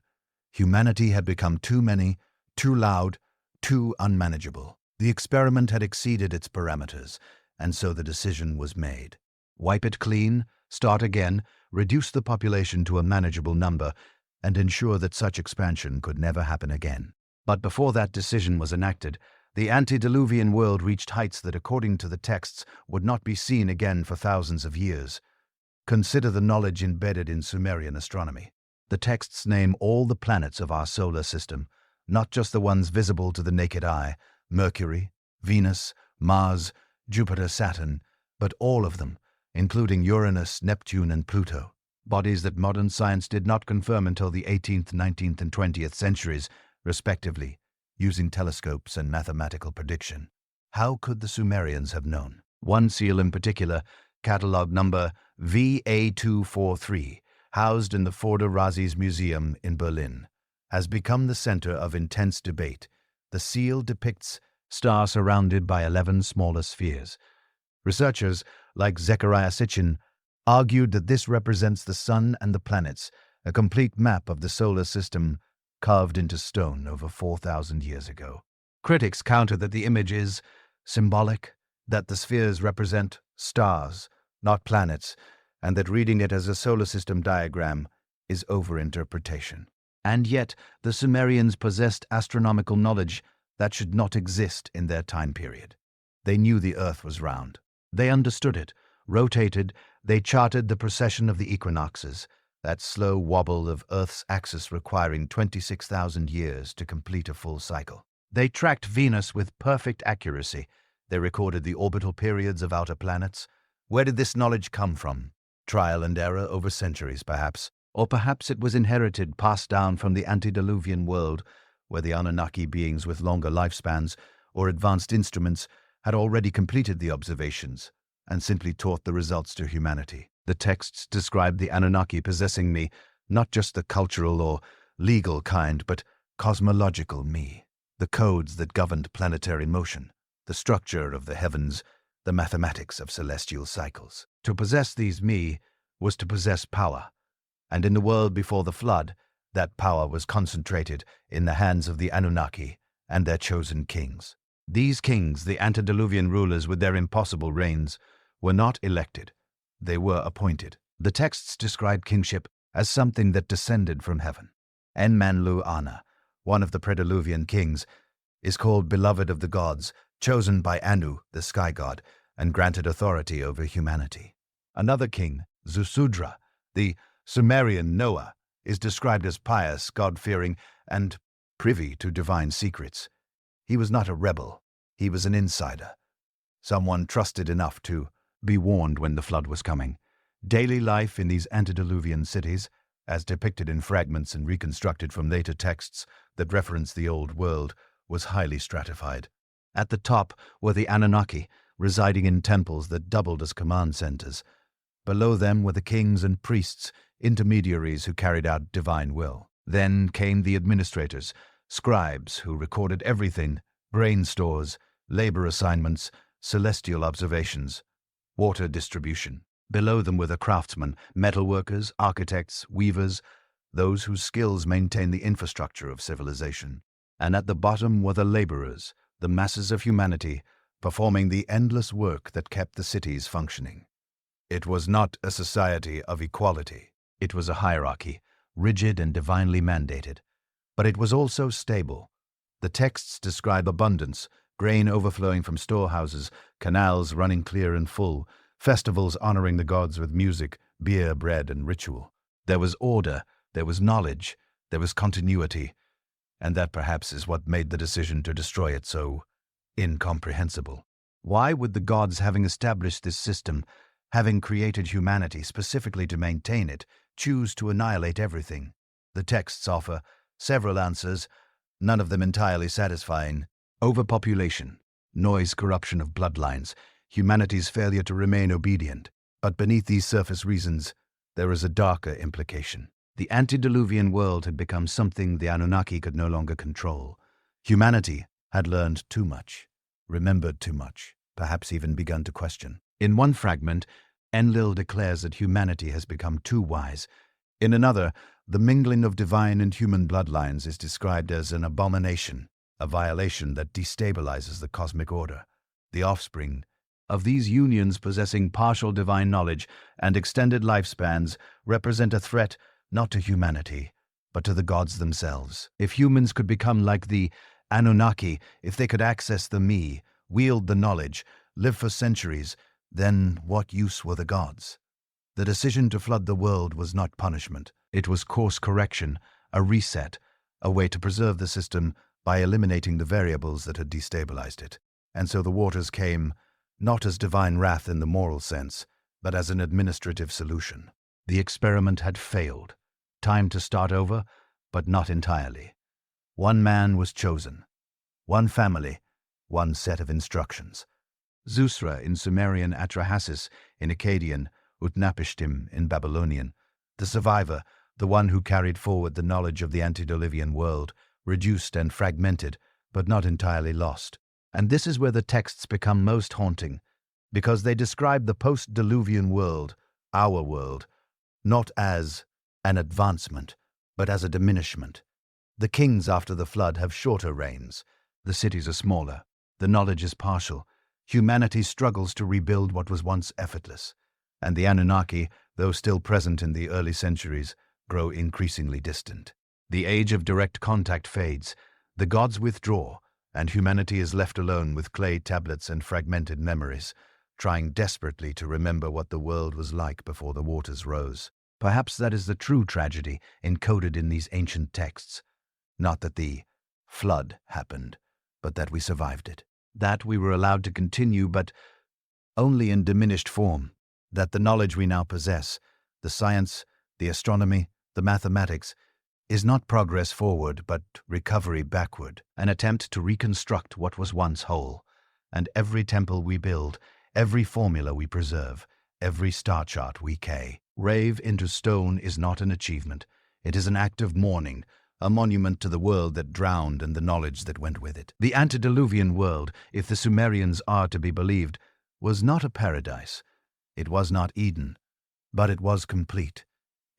Humanity had become too many, too loud, too unmanageable. The experiment had exceeded its parameters, and so the decision was made. Wipe it clean, start again, reduce the population to a manageable number, and ensure that such expansion could never happen again. But before that decision was enacted, the antediluvian world reached heights that, according to the texts, would not be seen again for thousands of years. Consider the knowledge embedded in Sumerian astronomy. The texts name all the planets of our solar system, not just the ones visible to the naked eye, Mercury, Venus, Mars, Jupiter, Saturn, but all of them, including Uranus, Neptune, and Pluto, bodies that modern science did not confirm until the 18th, 19th, and 20th centuries, respectively, using telescopes and mathematical prediction. How could the Sumerians have known? One seal in particular, catalog number VA243, housed in the Forder Razzies Museum in Berlin, has become the center of intense debate. The seal depicts stars surrounded by 11 smaller spheres. Researchers, like Zechariah Sitchin, argued that this represents the sun and the planets, a complete map of the solar system carved into stone over 4,000 years ago. Critics counter that the image is symbolic, that the spheres represent stars, not planets, and that reading it as a solar system diagram is overinterpretation. And yet, the Sumerians possessed astronomical knowledge that should not exist in their time period. They knew the Earth was round. They understood it, rotated, they charted the precession of the equinoxes, that slow wobble of Earth's axis requiring 26,000 years to complete a full cycle. They tracked Venus with perfect accuracy. They recorded the orbital periods of outer planets. Where did this knowledge come from? Trial and error over centuries, perhaps. Or perhaps it was inherited, passed down from the antediluvian world, where the Anunnaki beings with longer lifespans or advanced instruments had already completed the observations and simply taught the results to humanity. The texts describe the Anunnaki possessing me, not just the cultural or legal kind, but cosmological me, the codes that governed planetary motion, the structure of the heavens, the mathematics of celestial cycles. To possess these me was to possess power, and in the world before the flood, that power was concentrated in the hands of the Anunnaki and their chosen kings. These kings, the antediluvian rulers with their impossible reigns, were not elected. They were appointed. The texts describe kingship as something that descended from heaven. Enmanlu-Ana, one of the Prediluvian kings, is called beloved of the gods, chosen by Anu, the sky god, and granted authority over humanity. Another king, Ziusudra, the Sumerian Noah, is described as pious, God-fearing, and privy to divine secrets. He was not a rebel. He was an insider, someone trusted enough to be warned when the flood was coming. Daily life in these antediluvian cities, as depicted in fragments and reconstructed from later texts that reference the old world, was highly stratified. At the top were the Anunnaki, residing in temples that doubled as command centers. Below them were the kings and priests, intermediaries who carried out divine will. Then came the administrators, scribes who recorded everything, grain stores, labor assignments, celestial observations, water distribution. Below them were the craftsmen, metalworkers, architects, weavers, those whose skills maintained the infrastructure of civilization. And at the bottom were the laborers, the masses of humanity, performing the endless work that kept the cities functioning. It was not a society of equality. It was a hierarchy, rigid and divinely mandated. But it was also stable. The texts describe abundance, grain overflowing from storehouses, canals running clear and full, festivals honoring the gods with music, beer, bread, and ritual. There was order, there was knowledge, there was continuity, and that perhaps is what made the decision to destroy it so incomprehensible. Why would the gods, having established this system, having created humanity specifically to maintain it, choose to annihilate everything? The texts offer several answers, none of them entirely satisfying. Overpopulation, noise, corruption of bloodlines, humanity's failure to remain obedient. But beneath these surface reasons, there is a darker implication. The antediluvian world had become something the Anunnaki could no longer control. Humanity had learned too much, remembered too much, perhaps even begun to question. In one fragment, Enlil declares that humanity has become too wise. In another, the mingling of divine and human bloodlines is described as an abomination, a violation that destabilizes the cosmic order. The offspring of these unions possessing partial divine knowledge and extended lifespans represent a threat not to humanity, but to the gods themselves. If humans could become like the Anunnaki, if they could access the me, wield the knowledge, live for centuries, then what use were the gods? The decision to flood the world was not punishment. It was course correction, a reset, a way to preserve the system by eliminating the variables that had destabilized it. And so the waters came, not as divine wrath in the moral sense, but as an administrative solution. The experiment had failed. Time to start over, but not entirely. One man was chosen. One family, one set of instructions. Ziusudra in Sumerian, Atrahasis in Akkadian, Utnapishtim in Babylonian. The survivor, the one who carried forward the knowledge of the antediluvian world, reduced and fragmented, but not entirely lost. And this is where the texts become most haunting, because they describe the post-diluvian world, our world, not as an advancement, but as a diminishment. The kings after the flood have shorter reigns. The cities are smaller. The knowledge is partial. Humanity struggles to rebuild what was once effortless. And the Anunnaki, though still present in the early centuries, grow increasingly distant. The age of direct contact fades. The gods withdraw, and humanity is left alone with clay tablets and fragmented memories, trying desperately to remember what the world was like before the waters rose. Perhaps that is the true tragedy encoded in these ancient texts. Not that the flood happened, but that we survived it. That we were allowed to continue, but only in diminished form. That the knowledge we now possess, the science, the astronomy, the mathematics, is not progress forward, but recovery backward, an attempt to reconstruct what was once whole. And every temple we build, every formula we preserve, every star chart we rave into stone is not an achievement. It is an act of mourning, a monument to the world that drowned and the knowledge that went with it. The antediluvian world, if the Sumerians are to be believed, was not a paradise. It was not Eden, but it was complete.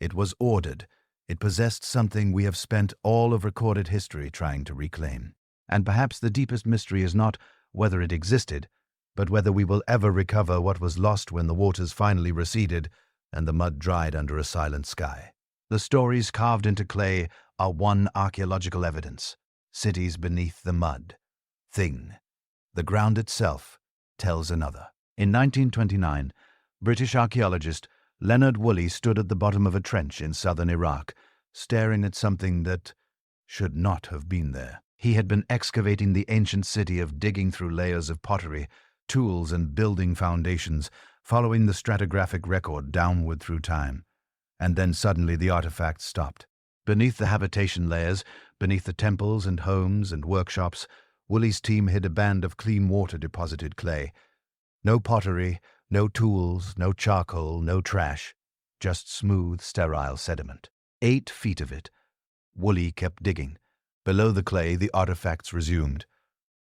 It was ordered. It possessed something we have spent all of recorded history trying to reclaim. And perhaps the deepest mystery is not whether it existed, but whether we will ever recover what was lost when the waters finally receded and the mud dried under a silent sky. The stories carved into clay are one archaeological evidence. Cities beneath the mud. Thing. The ground itself tells another. In 1929, British archaeologist Leonard Woolley stood at the bottom of a trench in southern Iraq, staring at something that should not have been there. He had been excavating the ancient city of digging through layers of pottery, tools, and building foundations, following the stratigraphic record downward through time. And then suddenly the artifacts stopped. Beneath the habitation layers, beneath the temples and homes and workshops, Woolley's team hid a band of clean water-deposited clay. No pottery, no tools, no charcoal, no trash, just smooth, sterile sediment. 8 feet of it. Woolley kept digging, Below the clay, the artifacts resumed.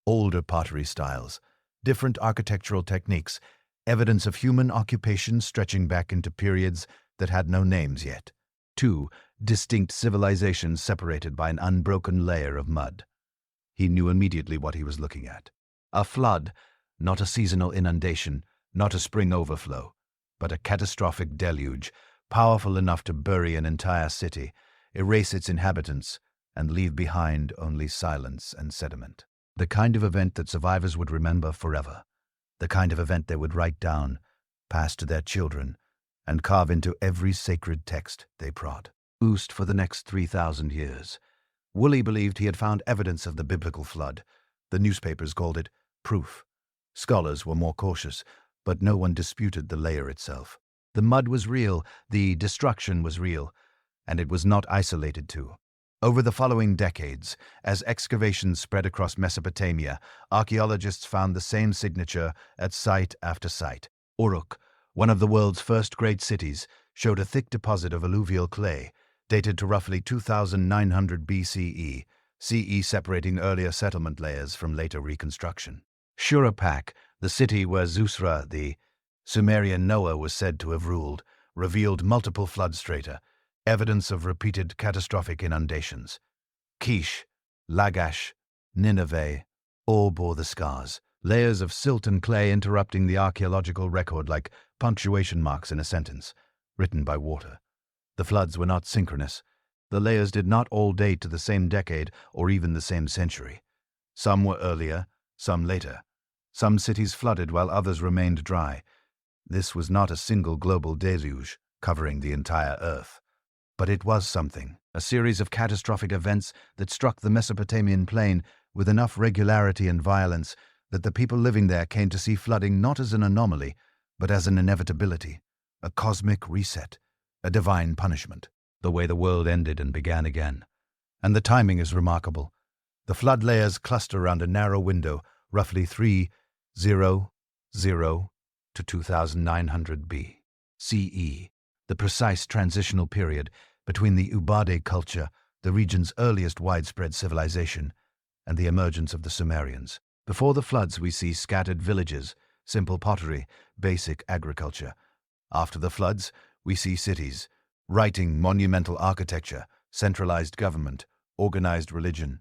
Older pottery styles, different architectural techniques, evidence of human occupation stretching back into periods that had no names yet. 2 distinct civilizations separated by an unbroken layer of mud. He knew immediately what he was looking at. A flood, not a seasonal inundation, not a spring overflow, but a catastrophic deluge, powerful enough to bury an entire city, erase its inhabitants, and leave behind only silence and sediment. The kind of event that survivors would remember forever. The kind of event they would write down, pass to their children, and carve into every sacred text they prod. Oosed for the next 3,000 years. Woolley believed he had found evidence of the biblical flood. The newspapers called it proof. Scholars were more cautious, but no one disputed the layer itself. The mud was real, the destruction was real, and it was not isolated to. Over the following decades, as excavations spread across Mesopotamia, archaeologists found the same signature at site after site. Uruk, one of the world's first great cities, showed a thick deposit of alluvial clay, dated to roughly 2,900 BCE, CE separating earlier settlement layers from later reconstruction. Shuruppak, the city where Ziusudra, the Sumerian Noah, was said to have ruled, revealed multiple flood strata, evidence of repeated catastrophic inundations. Kish, Lagash, Nineveh, all bore the scars, layers of silt and clay interrupting the archaeological record like punctuation marks in a sentence, written by water. The floods were not synchronous. The layers did not all date to the same decade or even the same century. Some were earlier, some later. Some cities flooded while others remained dry. This was not a single global deluge covering the entire Earth. But it was something, a series of catastrophic events that struck the Mesopotamian plain with enough regularity and violence that the people living there came to see flooding not as an anomaly, but as an inevitability, a cosmic reset, a divine punishment, the way the world ended and began again. And the timing is remarkable. The flood layers cluster around a narrow window, roughly 300 to 2900 BCE, the precise transitional period between the Ubade culture, the region's earliest widespread civilization, and the emergence of the Sumerians. Before the floods, we see scattered villages, simple pottery, basic agriculture. After the floods, we see cities, writing, monumental architecture, centralized government, organized religion,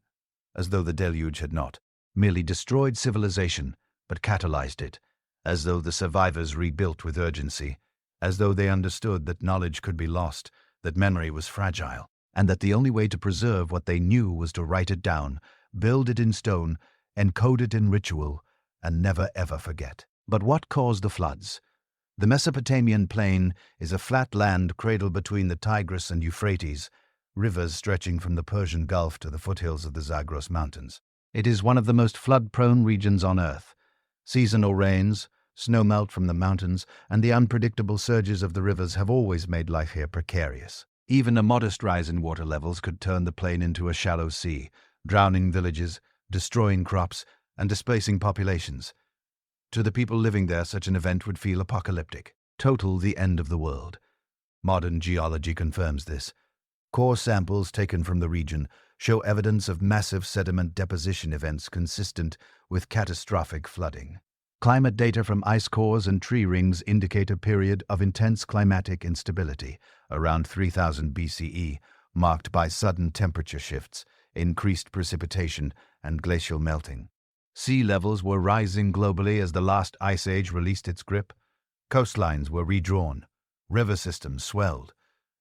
as though the deluge had not merely destroyed civilization, but catalyzed it, as though the survivors rebuilt with urgency, as though they understood that knowledge could be lost, that memory was fragile, and that the only way to preserve what they knew was to write it down, build it in stone, encode it in ritual, and never ever forget. But what caused the floods? The Mesopotamian plain is a flat land cradled between the Tigris and Euphrates, rivers stretching from the Persian Gulf to the foothills of the Zagros Mountains. It is one of the most flood-prone regions on Earth. Seasonal rains, snowmelt from the mountains, and the unpredictable surges of the rivers have always made life here precarious. Even a modest rise in water levels could turn the plain into a shallow sea, drowning villages, destroying crops, and displacing populations. To the people living there, such an event would feel apocalyptic, total the end of the world. Modern geology confirms this. Core samples taken from the region show evidence of massive sediment deposition events consistent with catastrophic flooding. Climate data from ice cores and tree rings indicate a period of intense climatic instability around 3000 BCE, marked by sudden temperature shifts, increased precipitation, and glacial melting. Sea levels were rising globally as the last ice age released its grip. Coastlines were redrawn, river systems swelled,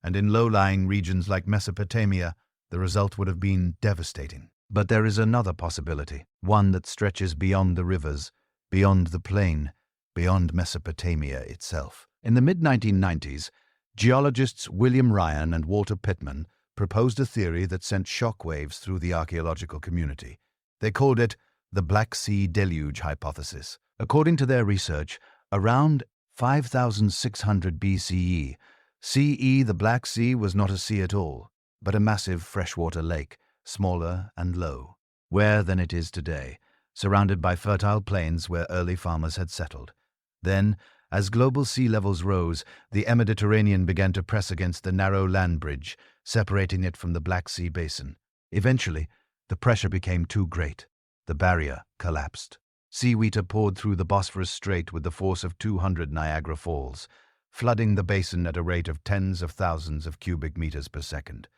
and in low-lying regions like Mesopotamia, the result would have been devastating. But there is another possibility, one that stretches beyond the rivers, beyond the plain, beyond Mesopotamia itself. In the mid-1990s, geologists William Ryan and Walter Pittman proposed a theory that sent shockwaves through the archaeological community. They called it the Black Sea Deluge Hypothesis. According to their research, around 5600 BCE, CE, the Black Sea was not a sea at all, but a massive freshwater lake, smaller and low, where than it is today, surrounded by fertile plains where early farmers had settled. Then, as global sea levels rose, the Mediterranean began to press against the narrow land bridge, separating it from the Black Sea basin. Eventually, The pressure became too great. The barrier collapsed. Seawater poured through the Bosphorus Strait with the force of 200 Niagara Falls, flooding the basin at a rate of tens of thousands of cubic meters per second.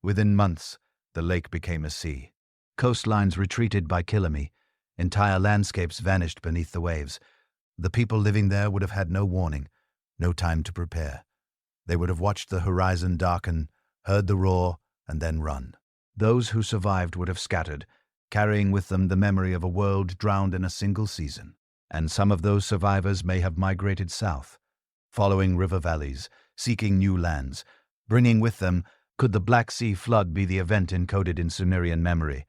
Within months, the lake became a sea. Coastlines retreated by kilometers. Entire landscapes vanished beneath the waves. The people living there would have had no warning, no time to prepare. They would have watched the horizon darken, heard the roar, and then run. Those who survived would have scattered, carrying with them the memory of a world drowned in a single season. And some of those survivors may have migrated south, following river valleys, seeking new lands. Bringing with them, could the Black Sea flood be the event encoded in Sumerian memory?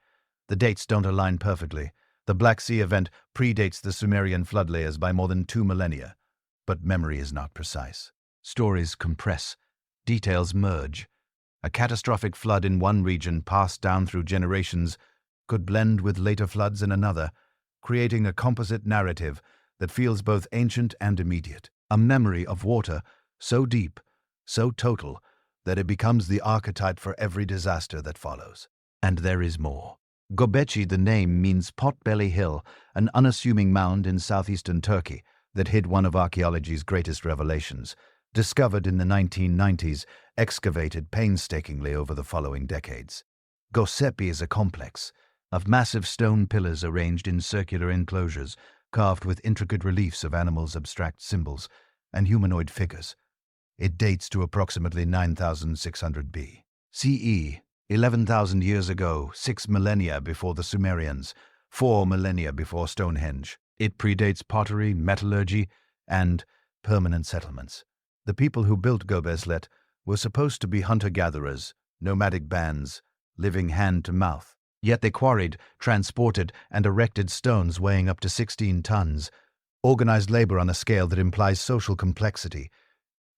The dates don't align perfectly. The Black Sea event predates the Sumerian flood layers by more than 2 millennia, but memory is not precise. Stories compress, details merge. A catastrophic flood in one region passed down through generations could blend with later floods in another, creating a composite narrative that feels both ancient and immediate. A memory of water so deep, so total, that it becomes the archetype for every disaster that follows. And there is more. Göbekli, the name, means Potbelly Hill, an unassuming mound in southeastern Turkey that hid one of archaeology's greatest revelations. Discovered in the 1990s, excavated painstakingly over the following decades. Göbekli is a complex of massive stone pillars arranged in circular enclosures, carved with intricate reliefs of animals, abstract symbols, and humanoid figures. It dates to approximately 9600 BCE, 11,000 years ago, 6 millennia before the Sumerians, 4 millennia before Stonehenge. It predates pottery, metallurgy, and permanent settlements. The people who built Göbekli were supposed to be hunter-gatherers, nomadic bands, living hand to mouth. Yet they quarried, transported, and erected stones weighing up to 16 tons, organized labor on a scale that implies social complexity,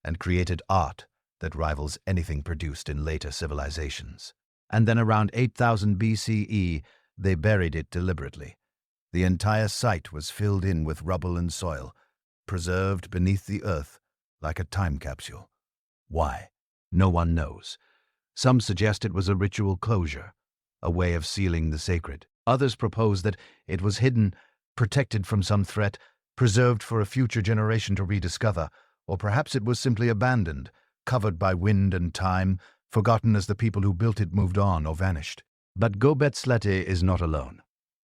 and created art that rivals anything produced in later civilizations. And then around 8000 BCE, they buried it deliberately. The entire site was filled in with rubble and soil, preserved beneath the earth like a time capsule. Why? No one knows. Some suggest it was a ritual closure, a way of sealing the sacred. Others propose that it was hidden, protected from some threat, preserved for a future generation to rediscover, or perhaps it was simply abandoned, covered by wind and time, forgotten as the people who built it moved on or vanished. But Göbekli is not alone.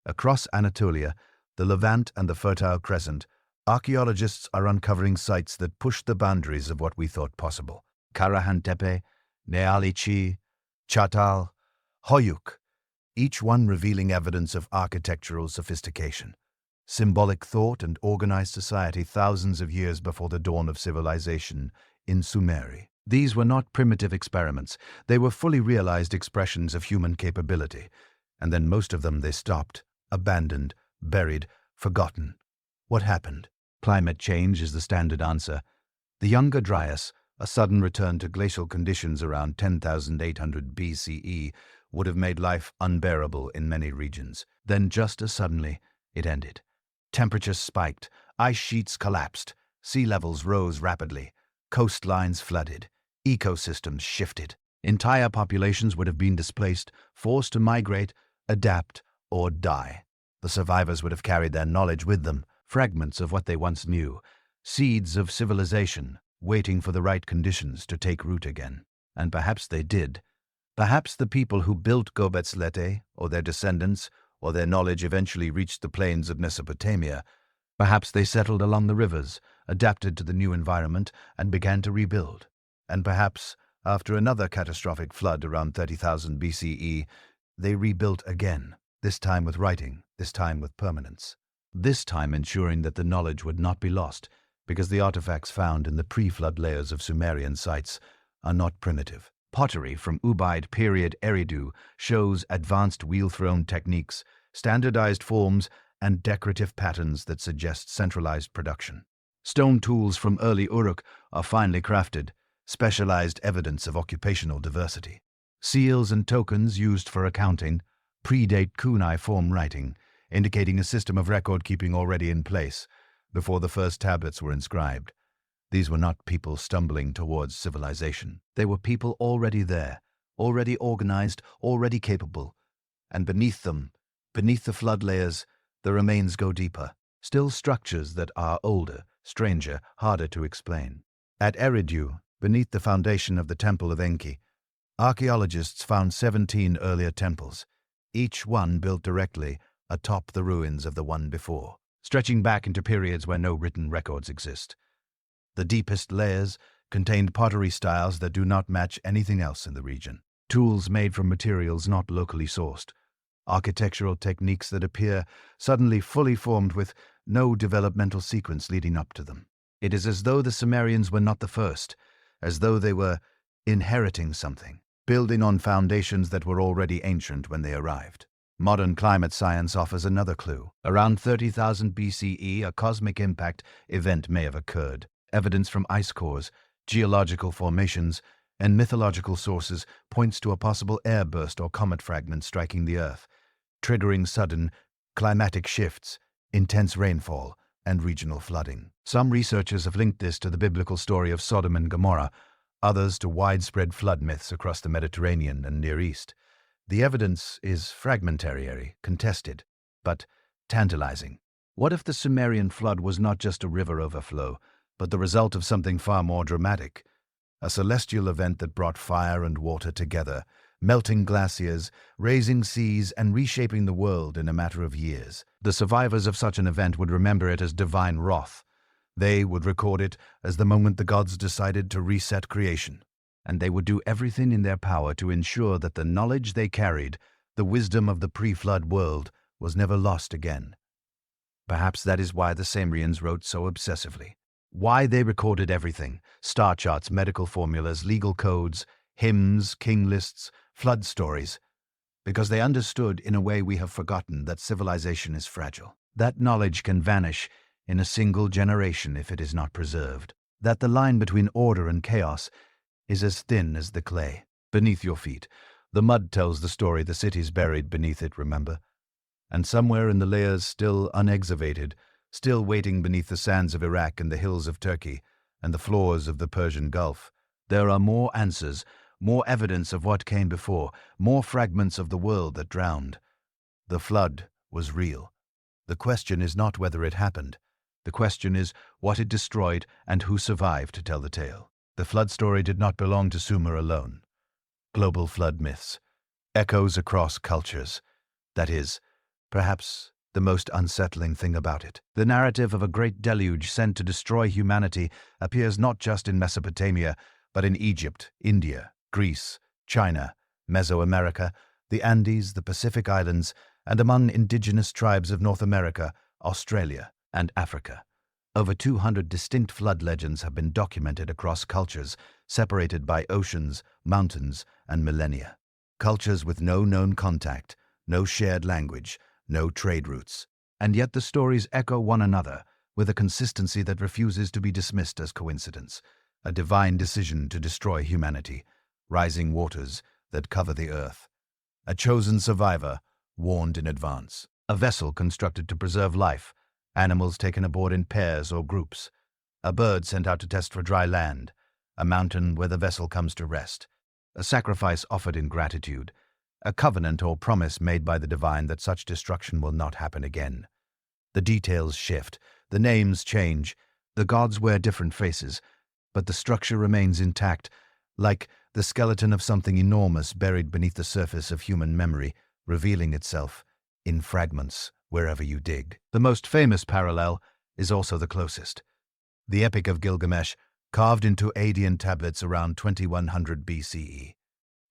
Across Anatolia, the Levant and the Fertile Crescent, archaeologists are uncovering sites that push the boundaries of what we thought possible. Karahantepe, Nealichi, Çatal, Hoyuk, each one revealing evidence of architectural sophistication, symbolic thought, and organized society thousands of years before the dawn of civilization in Sumeria. These were not primitive experiments. They were fully realized expressions of human capability, and then most of them they stopped, abandoned, buried, forgotten. What happened? Climate change is the standard answer. The Younger Dryas, a sudden return to glacial conditions around 10,800 BCE, would have made life unbearable in many regions. Then just as suddenly, it ended. Temperatures spiked, ice sheets collapsed, sea levels rose rapidly, coastlines flooded, ecosystems shifted. Entire populations would have been displaced, forced to migrate, adapt, or die. The survivors would have carried their knowledge with them, fragments of what they once knew, seeds of civilization, waiting for the right conditions to take root again. And perhaps they did. Perhaps the people who built Göbekli, or their descendants, or their knowledge eventually reached the plains of Mesopotamia. Perhaps they settled along the rivers, adapted to the new environment, and began to rebuild. And perhaps, after another catastrophic flood around 30,000 BCE, they rebuilt again, this time with writing, this time with permanence. This time ensuring that the knowledge would not be lost, because the artifacts found in the pre-flood layers of Sumerian sites are not primitive. Pottery from Ubaid period Eridu shows advanced wheel-thrown techniques, standardized forms, and decorative patterns that suggest centralized production. Stone tools from early Uruk are finely crafted, specialized evidence of occupational diversity. Seals and tokens used for accounting predate cuneiform writing, indicating a system of record-keeping already in place before the first tablets were inscribed. These were not people stumbling towards civilization. They were people already there, already organized, already capable, And beneath them, beneath the flood layers, the remains go deeper, still structures that are older, stranger, harder to explain. At Eridu, beneath the foundation of the Temple of Enki, archaeologists found 17 earlier temples, each one built directly atop the ruins of the one before, stretching back into periods where no written records exist. The deepest layers contained pottery styles that do not match anything else in the region, tools made from materials not locally sourced, architectural techniques that appear suddenly fully formed with no developmental sequence leading up to them. It is as though the Sumerians were not the first, as though they were inheriting something, building on foundations that were already ancient when they arrived. Modern climate science offers another clue. Around 30,000 BCE, a cosmic impact event may have occurred. Evidence from ice cores, geological formations, and mythological sources points to a possible airburst or comet fragment striking the Earth, triggering sudden climatic shifts, intense rainfall, and regional flooding. Some researchers have linked this to the biblical story of Sodom and Gomorrah, others to widespread flood myths across the Mediterranean and Near East. The evidence is fragmentary, contested, but tantalizing. What if the Sumerian flood was not just a river overflow, but the result of something far more dramatic? A celestial event that brought fire and water together, melting glaciers, raising seas, and reshaping the world in a matter of years. The survivors of such an event would remember it as divine wrath. They would record it as the moment the gods decided to reset creation. And they would do everything in their power to ensure that the knowledge they carried, the wisdom of the pre-flood world, was never lost again. Perhaps that is why the Sumerians wrote so obsessively. Why they recorded everything: star charts, medical formulas, legal codes, hymns, king lists, flood stories. Because they understood, in a way we have forgotten, that civilization is fragile. That knowledge can vanish in a single generation if it is not preserved. That the line between order and chaos is as thin as the clay. Beneath your feet, the mud tells the story, the cities buried beneath it, remember? And somewhere in the layers still unexcavated, still waiting beneath the sands of Iraq and the hills of Turkey and the floors of the Persian Gulf, there are more answers, more evidence of what came before, more fragments of the world that drowned. The flood was real. The question is not whether it happened. The question is what it destroyed and who survived to tell the tale. The flood story did not belong to Sumer alone. Global flood myths, echoes across cultures. That is, perhaps, the most unsettling thing about it. The narrative of a great deluge sent to destroy humanity appears not just in Mesopotamia, but in Egypt, India, Greece, China, Mesoamerica, the Andes, the Pacific Islands, and among indigenous tribes of North America, Australia, and Africa. Over 200 distinct flood legends have been documented across cultures, separated by oceans, mountains, and millennia. Cultures with no known contact, no shared language, no trade routes. And yet the stories echo one another with a consistency that refuses to be dismissed as coincidence. A divine decision to destroy humanity, rising waters that cover the earth. A chosen survivor, warned in advance. A vessel constructed to preserve life, animals taken aboard in pairs or groups. A bird sent out to test for dry land. A mountain where the vessel comes to rest. A sacrifice offered in gratitude. A covenant or promise made by the divine that such destruction will not happen again. The details shift, the names change, the gods wear different faces, but the structure remains intact, like the skeleton of something enormous buried beneath the surface of human memory, revealing itself in fragments wherever you dig. The most famous parallel is also the closest. The Epic of Gilgamesh, carved into Adian tablets around 2100 BCE,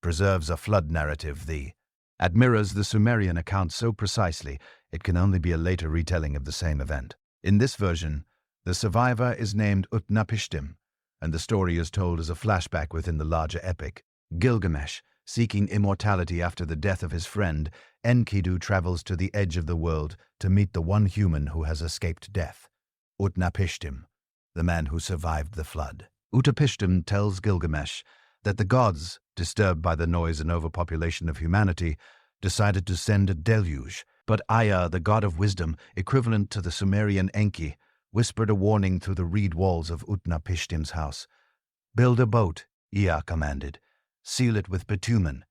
preserves a flood narrative that mirrors the Sumerian account so precisely it can only be a later retelling of the same event. In this version, the survivor is named Utnapishtim, and the story is told as a flashback within the larger epic. Gilgamesh, seeking immortality after the death of his friend, Enkidu travels to the edge of the world to meet the one human who has escaped death, Utnapishtim, the man who survived the flood. Utnapishtim tells Gilgamesh that the gods, disturbed by the noise and overpopulation of humanity, decided to send a deluge. But Aya, the god of wisdom, equivalent to the Sumerian Enki, whispered a warning through the reed walls of Utnapishtim's house. "Build a boat," Ea commanded. "Seal it with bitumen.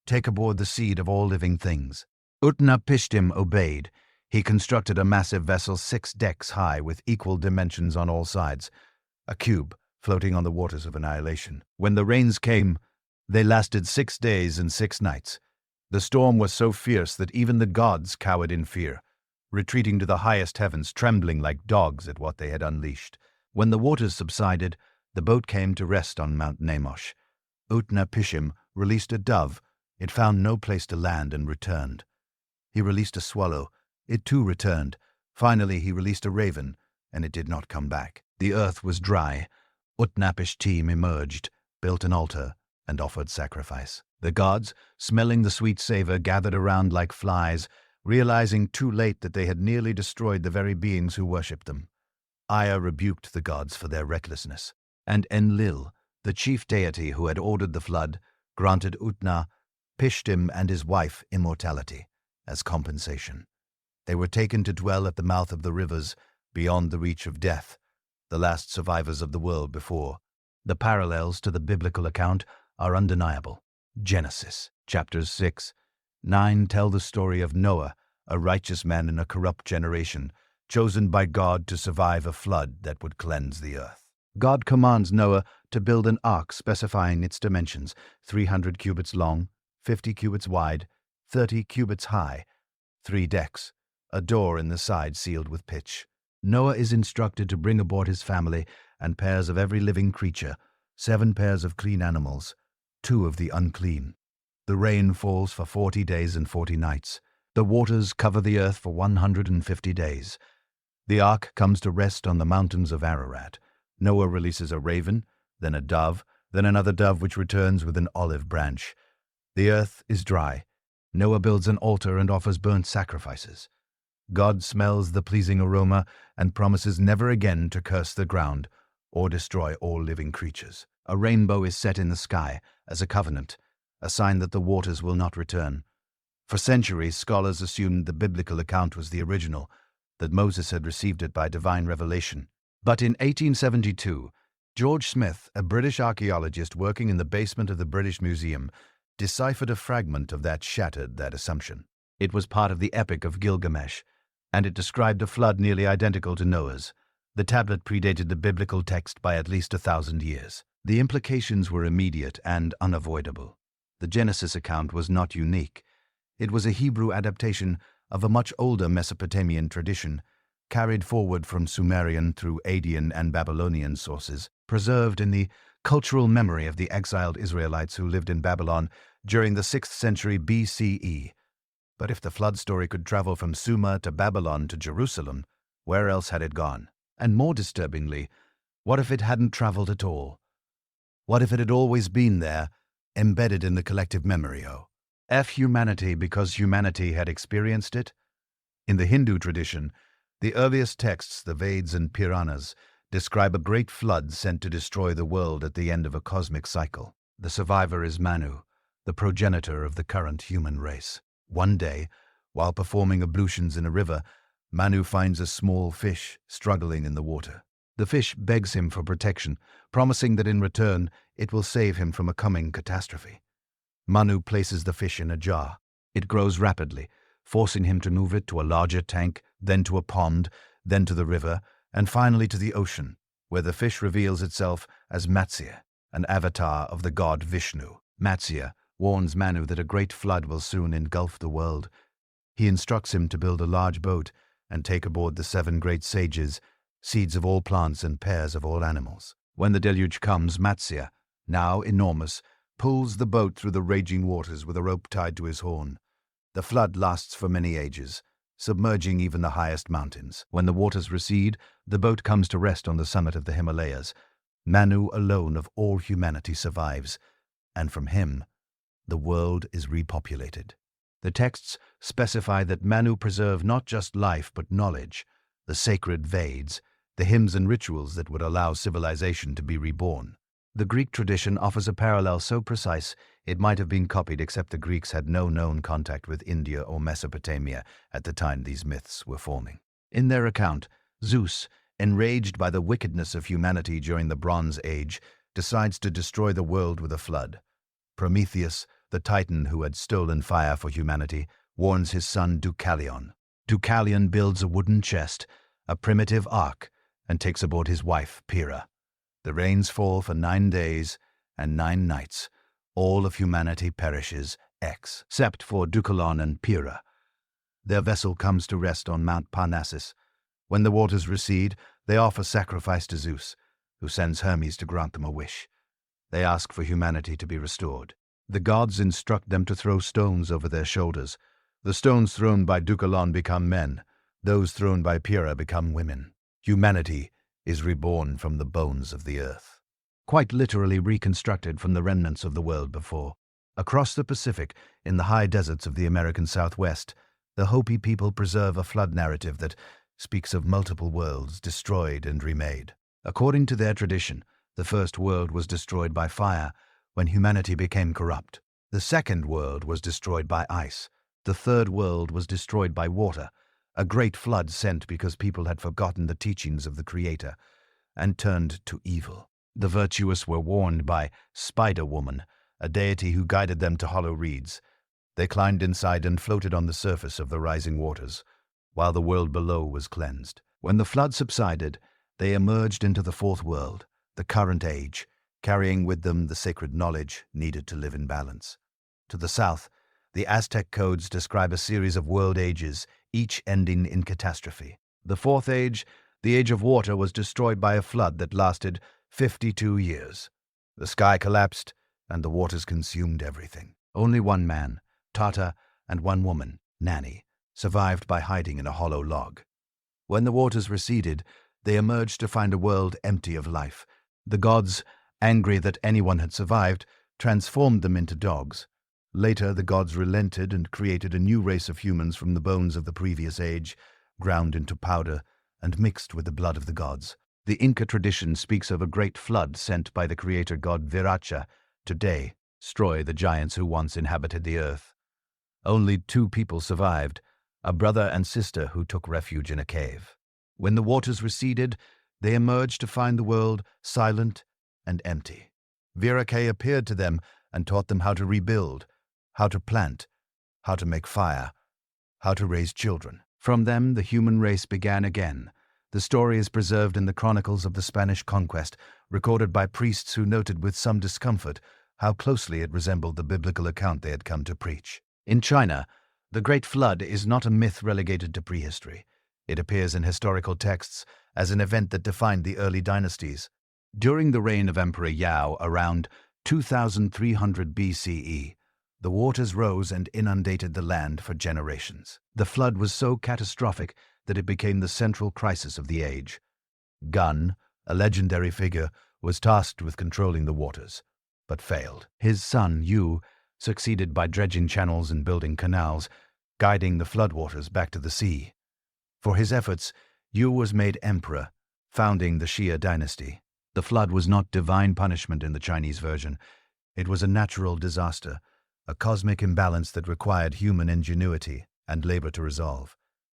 Take aboard the seed of all living things." Utnapishtim obeyed. He constructed a massive vessel 6 decks high with equal dimensions on all sides, a cube floating on the waters of annihilation. When the rains came, they lasted 6 days and 6 nights. The storm was so fierce that even the gods cowered in fear, retreating to the highest heavens, trembling like dogs at what they had unleashed. When the waters subsided, the boat came to rest on Mount Namosh. Utnapishtim released a dove. It found no place to land and returned. He released a swallow. It too returned. Finally, he released a raven, and it did not come back. The earth was dry. Utnapishtim emerged, built an altar, and offered sacrifice. The gods, smelling the sweet savor, gathered around like flies, realizing too late that they had nearly destroyed the very beings who worshipped them. Aya rebuked the gods for their recklessness, and Enlil, the chief deity who had ordered the flood, granted Utnapishtim and his wife immortality as compensation. They were taken to dwell at the mouth of the rivers, beyond the reach of death, the last survivors of the world before. The parallels to the biblical account are undeniable. Genesis, chapters 6-9 tell the story of Noah, a righteous man in a corrupt generation, chosen by God to survive a flood that would cleanse the earth. God commands Noah to build an ark specifying its dimensions, 300 cubits long, 50 cubits wide, 30 cubits high, 3 decks, a door in the side sealed with pitch. Noah is instructed to bring aboard his family and pairs of every living creature, 7 pairs of clean animals, 2 of the unclean. The rain falls for 40 days and 40 nights. The waters cover the earth for 150 days. The ark comes to rest on the mountains of Ararat. Noah releases a raven, then a dove, then another dove which returns with an olive branch. The earth is dry. Noah builds an altar and offers burnt sacrifices. God smells the pleasing aroma and promises never again to curse the ground or destroy all living creatures. A rainbow is set in the sky as a covenant, a sign that the waters will not return. For centuries, scholars assumed the biblical account was the original, that Moses had received it by divine revelation. But in 1872, George Smith, a British archaeologist working in the basement of the British Museum, deciphered a fragment of that shattered that assumption. It was part of the Epic of Gilgamesh, and it described a flood nearly identical to Noah's. The tablet predated the biblical text by at least 1,000 years. The implications were immediate and unavoidable. The Genesis account was not unique. It was a Hebrew adaptation of a much older Mesopotamian tradition, carried forward from Sumerian through Akkadian and Babylonian sources, preserved in the cultural memory of the exiled Israelites who lived in Babylon during the 6th century BCE. But if the flood story could travel from Sumer to Babylon to Jerusalem, where else had it gone? And more disturbingly, what if it hadn't traveled at all? What if it had always been there, embedded in the collective memory? Humanity because humanity had experienced it? In the Hindu tradition, the earliest texts, the Vedas and Puranas, describe a great flood sent to destroy the world at the end of a cosmic cycle. The survivor is Manu, the progenitor of the current human race. One day, while performing ablutions in a river, Manu finds a small fish struggling in the water. The fish begs him for protection, promising that in return it will save him from a coming catastrophe. Manu places the fish in a jar. It grows rapidly, forcing him to move it to a larger tank, then to a pond, then to the river, and finally to the ocean, where the fish reveals itself as Matsya, an avatar of the god Vishnu. Matsya warns Manu that a great flood will soon engulf the world. He instructs him to build a large boat and take aboard the 7 great sages, seeds of all plants and pairs of all animals. When the deluge comes, Matsya, now enormous, pulls the boat through the raging waters with a rope tied to his horn. The flood lasts for many ages, submerging even the highest mountains. When the waters recede, the boat comes to rest on the summit of the Himalayas. Manu alone of all humanity survives, and from him, the world is repopulated. The texts specify that Manu preserved not just life but knowledge, the sacred Vedas, the hymns and rituals that would allow civilization to be reborn. The Greek tradition offers a parallel so precise it might have been copied, except the Greeks had no known contact with India or Mesopotamia at the time these myths were forming. In their account, Zeus, enraged by the wickedness of humanity during the Bronze Age, decides to destroy the world with a flood. Prometheus, the Titan who had stolen fire for humanity, warns his son Deucalion. Deucalion builds a wooden chest, a primitive ark, and takes aboard his wife, Pyrrha. The rains fall for 9 days and 9 nights. All of humanity perishes, except for Deucalion and Pyrrha. Their vessel comes to rest on Mount Parnassus. When the waters recede, they offer sacrifice to Zeus, who sends Hermes to grant them a wish. They ask for humanity to be restored. The gods instruct them to throw stones over their shoulders. The stones thrown by Deucalion become men. Those thrown by Pyrrha become women. Humanity is reborn from the bones of the earth, quite literally reconstructed from the remnants of the world before. Across the Pacific, in the high deserts of the American Southwest, the Hopi people preserve a flood narrative that speaks of multiple worlds destroyed and remade. According to their tradition, the first world was destroyed by fire when humanity became corrupt. The second world was destroyed by ice. The third world was destroyed by water, a great flood sent because people had forgotten the teachings of the Creator and turned to evil. The virtuous were warned by Spider-Woman, a deity who guided them to hollow reeds. They climbed inside and floated on the surface of the rising waters, while the world below was cleansed. When the flood subsided, they emerged into the fourth world, the current age, carrying with them the sacred knowledge needed to live in balance. To the south, the Aztec codes describe a series of world ages, each ending in catastrophe. The fourth age, the age of water, was destroyed by a flood that lasted 52 years. The sky collapsed, and the waters consumed everything. Only one man, Tata, and one woman, Nanny, survived by hiding in a hollow log. When the waters receded, they emerged to find a world empty of life. The gods, angry that anyone had survived, transformed them into dogs. Later, the gods relented and created a new race of humans from the bones of the previous age, ground into powder and mixed with the blood of the gods. The Inca tradition speaks of a great flood sent by the creator god Viracha to destroy the giants who once inhabited the earth. Only 2 people survived, a brother and sister who took refuge in a cave. When the waters receded, they emerged to find the world silent and empty. Viracha appeared to them and taught them how to rebuild, how to plant, how to make fire, how to raise children. From them, the human race began again. The story is preserved in the chronicles of the Spanish conquest, recorded by priests who noted with some discomfort how closely it resembled the biblical account they had come to preach. In China, the Great Flood is not a myth relegated to prehistory. It appears in historical texts as an event that defined the early dynasties. During the reign of Emperor Yao around 2300 BCE, the waters rose and inundated the land for generations. The flood was so catastrophic that it became the central crisis of the age. Gun, a legendary figure, was tasked with controlling the waters, but failed. His son, Yu, succeeded by dredging channels and building canals, guiding the floodwaters back to the sea. For his efforts, Yu was made emperor, founding the Xia dynasty. The flood was not divine punishment in the Chinese version. It was a natural disaster, a cosmic imbalance that required human ingenuity and labor to resolve.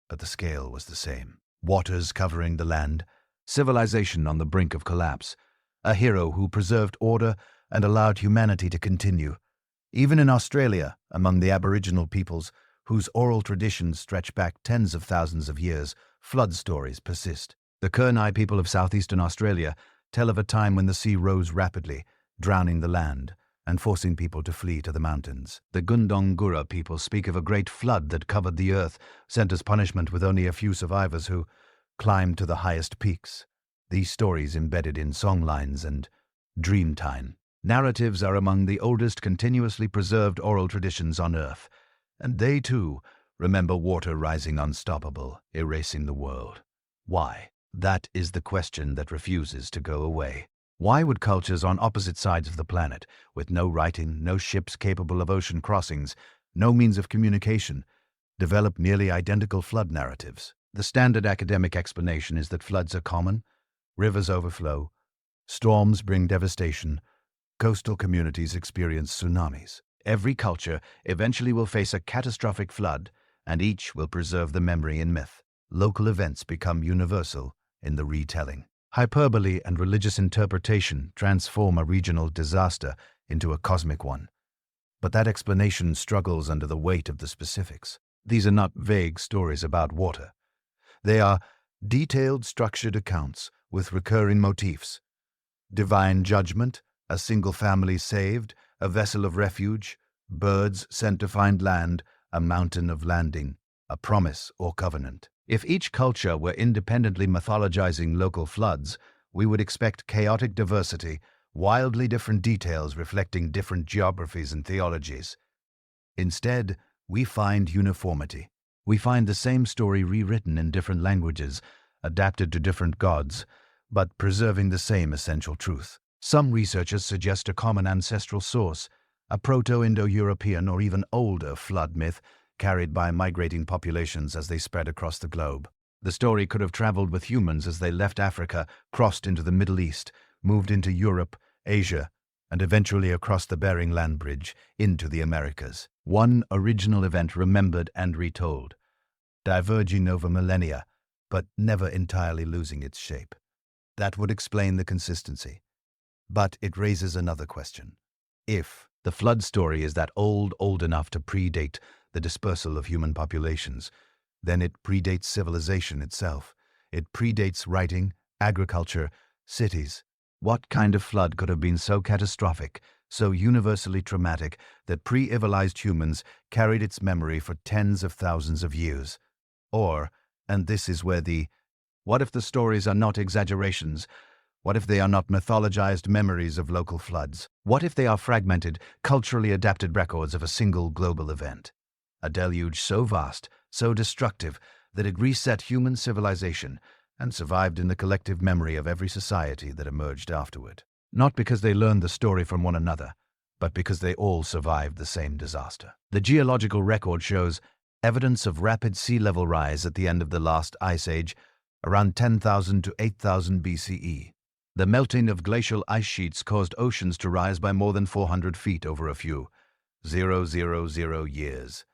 But the scale was the same. Waters covering the land, civilization on the brink of collapse, a hero who preserved order and allowed humanity to continue. Even in Australia, among the Aboriginal peoples, whose oral traditions stretch back tens of thousands of years, flood stories persist. The Kurnai people of southeastern Australia tell of a time when the sea rose rapidly, drowning the land and forcing people to flee to the mountains. The Gundongura people speak of a great flood that covered the earth, sent as punishment with only a few survivors who climbed to the highest peaks. These stories embedded in songlines and dreamtime. Narratives are among the oldest continuously preserved oral traditions on earth, and they, too, remember water rising unstoppable, erasing the world. Why? That is the question that refuses to go away. Why would cultures on opposite sides of the planet, with no writing, no ships capable of ocean crossings, no means of communication, develop nearly identical flood narratives? The standard academic explanation is that floods are common, rivers overflow, storms bring devastation, coastal communities experience tsunamis. Every culture eventually will face a catastrophic flood, and each will preserve the memory in myth. Local events become universal in the retelling. Hyperbole and religious interpretation transform a regional disaster into a cosmic one. But that explanation struggles under the weight of the specifics. These are not vague stories about water. They are detailed, structured accounts with recurring motifs. Divine judgment, a single family saved, a vessel of refuge, birds sent to find land, a mountain of landing, a promise or covenant. If each culture were independently mythologizing local floods, we would expect chaotic diversity, wildly different details reflecting different geographies and theologies. Instead, we find uniformity. We find the same story rewritten in different languages, adapted to different gods, but preserving the same essential truth. Some researchers suggest a common ancestral source, a Proto-Indo-European or even older flood myth carried by migrating populations as they spread across the globe. The story could have traveled with humans as they left Africa, crossed into the Middle East, moved into Europe, Asia, and eventually across the Bering Land Bridge into the Americas. One original event remembered and retold, diverging over millennia, but never entirely losing its shape. That would explain the consistency. But it raises another question. If the flood story is that old enough to predate the dispersal of human populations, then it predates civilization itself. It predates writing, agriculture, cities. What kind of flood could have been so catastrophic, so universally traumatic, that pre-civilized humans carried its memory for tens of thousands of years? Or, and this is where what if the stories are not exaggerations? What if they are not mythologized memories of local floods? What if they are fragmented, culturally adapted records of a single global event? A deluge so vast, so destructive, that it reset human civilization and survived in the collective memory of every society that emerged afterward. Not because they learned the story from one another, but because they all survived the same disaster. The geological record shows evidence of rapid sea level rise at the end of the last ice age, around 10,000 to 8,000 BCE. The melting of glacial ice sheets caused oceans to rise by more than 400 feet over a few 000 years.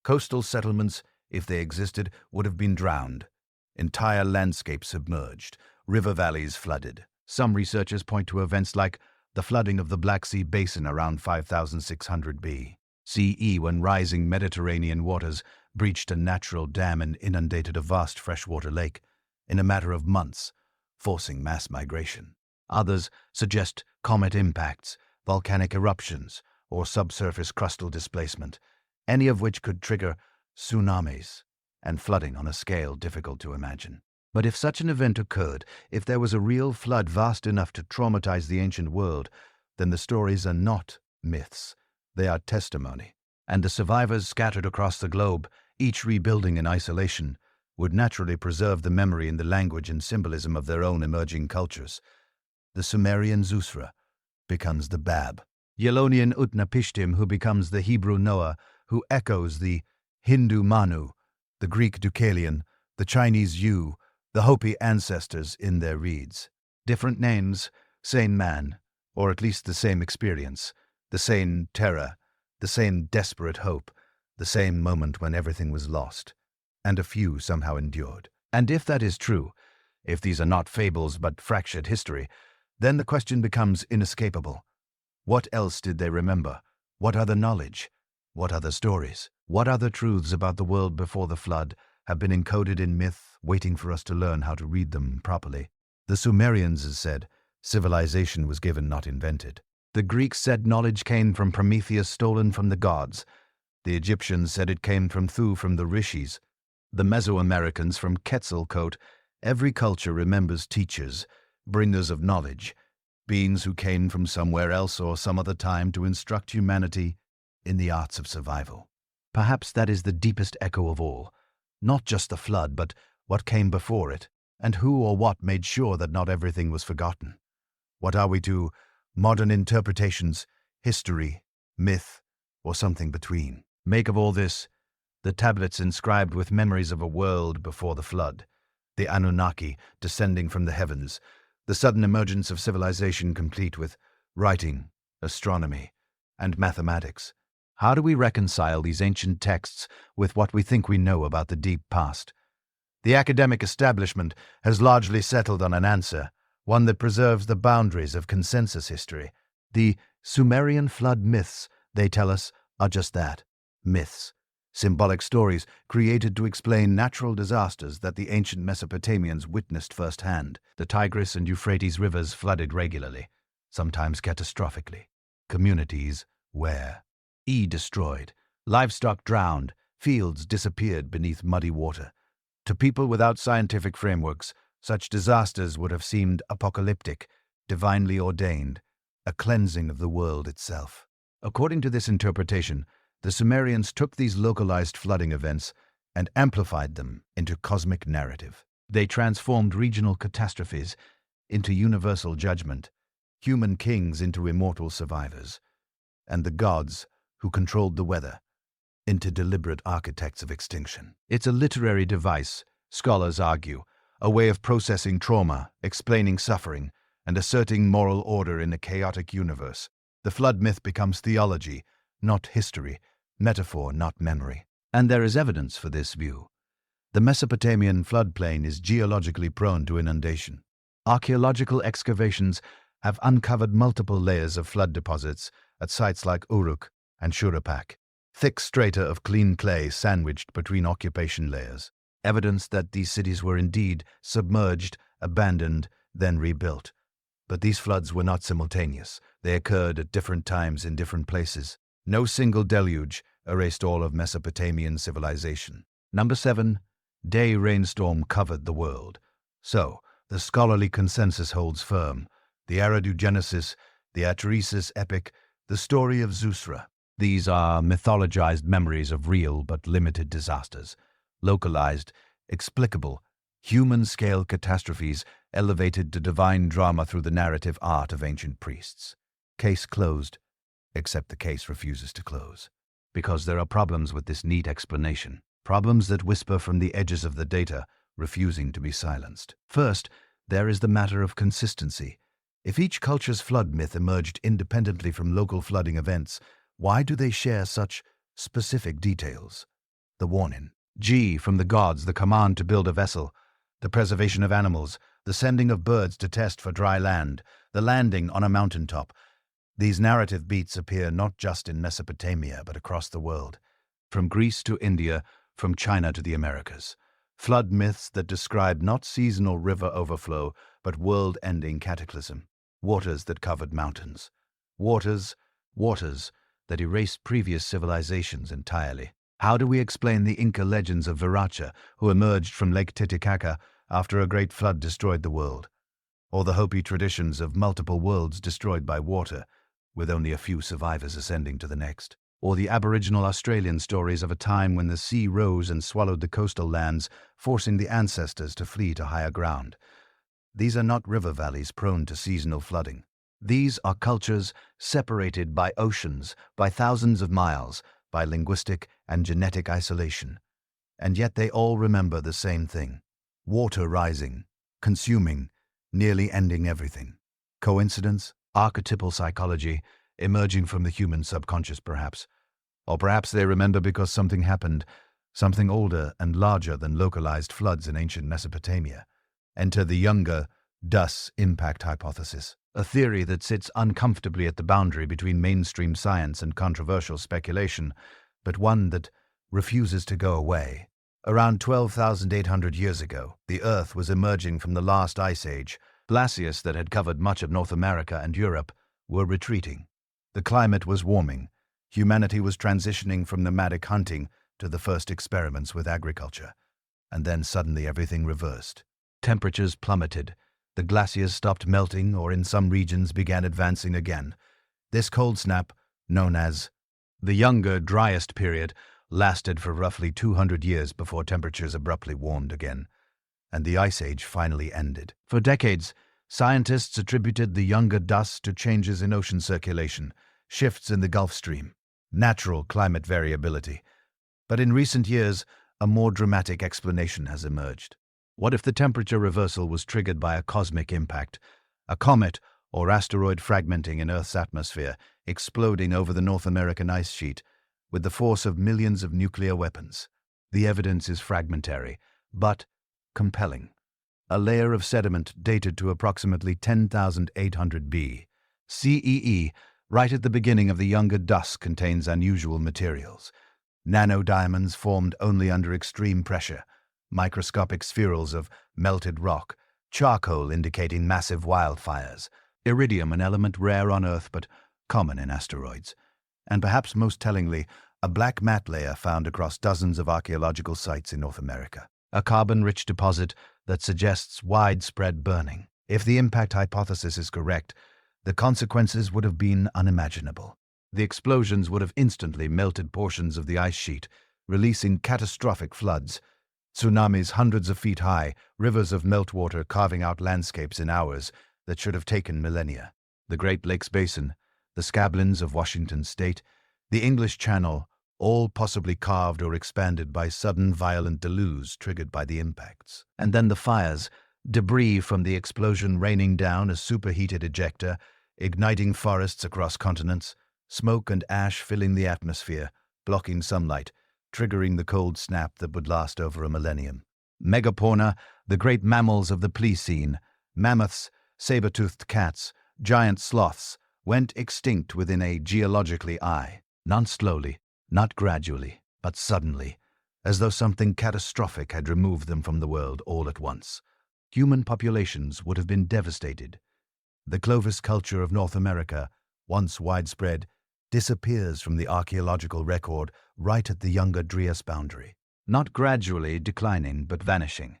Coastal settlements, if they existed, would have been drowned. Entire landscapes submerged, river valleys flooded. Some researchers point to events like the flooding of the Black Sea Basin around 5600 BCE, when rising Mediterranean waters breached a natural dam and inundated a vast freshwater lake in a matter of months, forcing mass migration. Others suggest comet impacts, volcanic eruptions, or subsurface crustal displacement, any of which could trigger tsunamis and flooding on a scale difficult to imagine. But if such an event occurred, if there was a real flood vast enough to traumatize the ancient world, then the stories are not myths, they are testimony. And the survivors scattered across the globe, each rebuilding in isolation, would naturally preserve the memory in the language and symbolism of their own emerging cultures. The Sumerian Ziusudra becomes the Bab, Yelonian Utnapishtim, who becomes the Hebrew Noah, who echoes the Hindu Manu, the Greek Deucalion, the Chinese Yu, the Hopi ancestors in their reeds. Different names, same man, or at least the same experience, the same terror, the same desperate hope, the same moment when everything was lost, and a few somehow endured. And if that is true, if these are not fables but fractured history, then the question becomes inescapable. What else did they remember? What other knowledge? What other stories? What other truths about the world before the flood have been encoded in myth, waiting for us to learn how to read them properly? The Sumerians said civilization was given, not invented. The Greeks said knowledge came from Prometheus, stolen from the gods. The Egyptians said it came from Thu, from the rishis. The Mesoamericans from Quetzalcoatl. Every culture remembers teachers, bringers of knowledge, beings who came from somewhere else or some other time to instruct humanity in the arts of survival. Perhaps that is the deepest echo of all, not just the flood, but what came before it, and who or what made sure that not everything was forgotten. What are we to modern interpretations, history, myth, or something between? Make of all this the tablets inscribed with memories of a world before the flood, the Anunnaki descending from the heavens, the sudden emergence of civilization complete with writing, astronomy, and mathematics. How do we reconcile these ancient texts with what we think we know about the deep past? The academic establishment has largely settled on an answer, one that preserves the boundaries of consensus history. The Sumerian flood myths, they tell us, are just that, myths. symbolic stories created to explain natural disasters that the ancient Mesopotamians witnessed firsthand. The Tigris and Euphrates rivers flooded regularly, sometimes catastrophically. Communities destroyed, livestock drowned, fields disappeared beneath muddy water. To people without scientific frameworks, such disasters would have seemed apocalyptic, divinely ordained, a cleansing of the world itself. According to this interpretation, the Sumerians took these localized flooding events and amplified them into cosmic narrative. They transformed regional catastrophes into universal judgment, human kings into immortal survivors, and the gods, who controlled the weather, into deliberate architects of extinction. It's a literary device, scholars argue, a way of processing trauma, explaining suffering, and asserting moral order in a chaotic universe. The flood myth becomes theology, not history, metaphor, not memory. And there is evidence for this view. The Mesopotamian floodplain is geologically prone to inundation. Archaeological excavations have uncovered multiple layers of flood deposits at sites like Uruk and Shuruppak, thick strata of clean clay sandwiched between occupation layers, evidence that these cities were indeed submerged, abandoned, then rebuilt. But these floods were not simultaneous. They occurred at different times in different places. No single deluge erased all of Mesopotamian civilization. Number 7. Day rainstorm covered the world. So, the scholarly consensus holds firm. The Eridu Genesis, the Atresis epic, the story of Ziusudra. These are mythologized memories of real but limited disasters, localized, explicable, human-scale catastrophes elevated to divine drama through the narrative art of ancient priests. Case closed, except the case refuses to close. Because there are problems with this neat explanation, problems that whisper from the edges of the data, refusing to be silenced. First, there is the matter of consistency. If each culture's flood myth emerged independently from local flooding events, why do they share such specific details? The warning. From the gods, the command to build a vessel, the preservation of animals, the sending of birds to test for dry land, the landing on a mountaintop. These narrative beats appear not just in Mesopotamia, but across the world, from Greece to India, from China to the Americas. Flood myths that describe not seasonal river overflow, but world-ending cataclysm. Waters that covered mountains. Waters that erased previous civilizations entirely. How do we explain the Inca legends of Viracha, who emerged from Lake Titicaca after a great flood destroyed the world? Or the Hopi traditions of multiple worlds destroyed by water, with only a few survivors ascending to the next? Or the Aboriginal Australian stories of a time when the sea rose and swallowed the coastal lands, forcing the ancestors to flee to higher ground? These are not river valleys prone to seasonal flooding. These are cultures separated by oceans, by thousands of miles, by linguistic and genetic isolation. And yet they all remember the same thing: water rising, consuming, nearly ending everything. Coincidence? Archetypal psychology, emerging from the human subconscious perhaps. Or perhaps they remember because something happened, something older and larger than localized floods in ancient Mesopotamia. Enter the younger Dus impact hypothesis, a theory that sits uncomfortably at the boundary between mainstream science and controversial speculation, but one that refuses to go away. Around 12,800 years ago, the Earth was emerging from the last ice age. Glaciers that had covered much of North America and Europe were retreating. The climate was warming. Humanity was transitioning from nomadic hunting to the first experiments with agriculture. And then suddenly everything reversed. Temperatures plummeted. The glaciers stopped melting or in some regions began advancing again. This cold snap, known as the Younger Driest Period, lasted for roughly 200 years before temperatures abruptly warmed again, and the Ice Age finally ended. For decades, scientists attributed the Younger Dus to changes in ocean circulation, shifts in the Gulf Stream, natural climate variability. But in recent years, a more dramatic explanation has emerged. What if the temperature reversal was triggered by a cosmic impact, a comet or asteroid fragmenting in Earth's atmosphere, exploding over the North American ice sheet with the force of millions of nuclear weapons? The evidence is fragmentary, but compelling. A layer of sediment dated to approximately 10,800 BCE, right at the beginning of the Younger Dus, contains unusual materials. Nanodiamonds formed only under extreme pressure, microscopic spherules of melted rock, charcoal indicating massive wildfires, iridium, an element rare on Earth but common in asteroids, and perhaps most tellingly, a black matte layer found across dozens of archaeological sites in North America, a carbon-rich deposit that suggests widespread burning. If the impact hypothesis is correct, the consequences would have been unimaginable. The explosions would have instantly melted portions of the ice sheet, releasing catastrophic floods, tsunamis hundreds of feet high, rivers of meltwater carving out landscapes in hours that should have taken millennia. The Great Lakes Basin, the Scablins of Washington state, the English Channel, all possibly carved or expanded by sudden violent deluges triggered by the impacts. And then the fires, debris from the explosion raining down a superheated ejector, igniting forests across continents, smoke and ash filling the atmosphere, blocking sunlight, triggering the cold snap that would last over a millennium. Megafauna, the great mammals of the Pleistocene, mammoths, saber-toothed cats, giant sloths, went extinct within a geologically eye, not slowly, not gradually, but suddenly, as though something catastrophic had removed them from the world all at once. Human populations would have been devastated. The Clovis culture of North America, once widespread, disappears from the archaeological record right at the Younger Dryas boundary, not gradually declining but vanishing.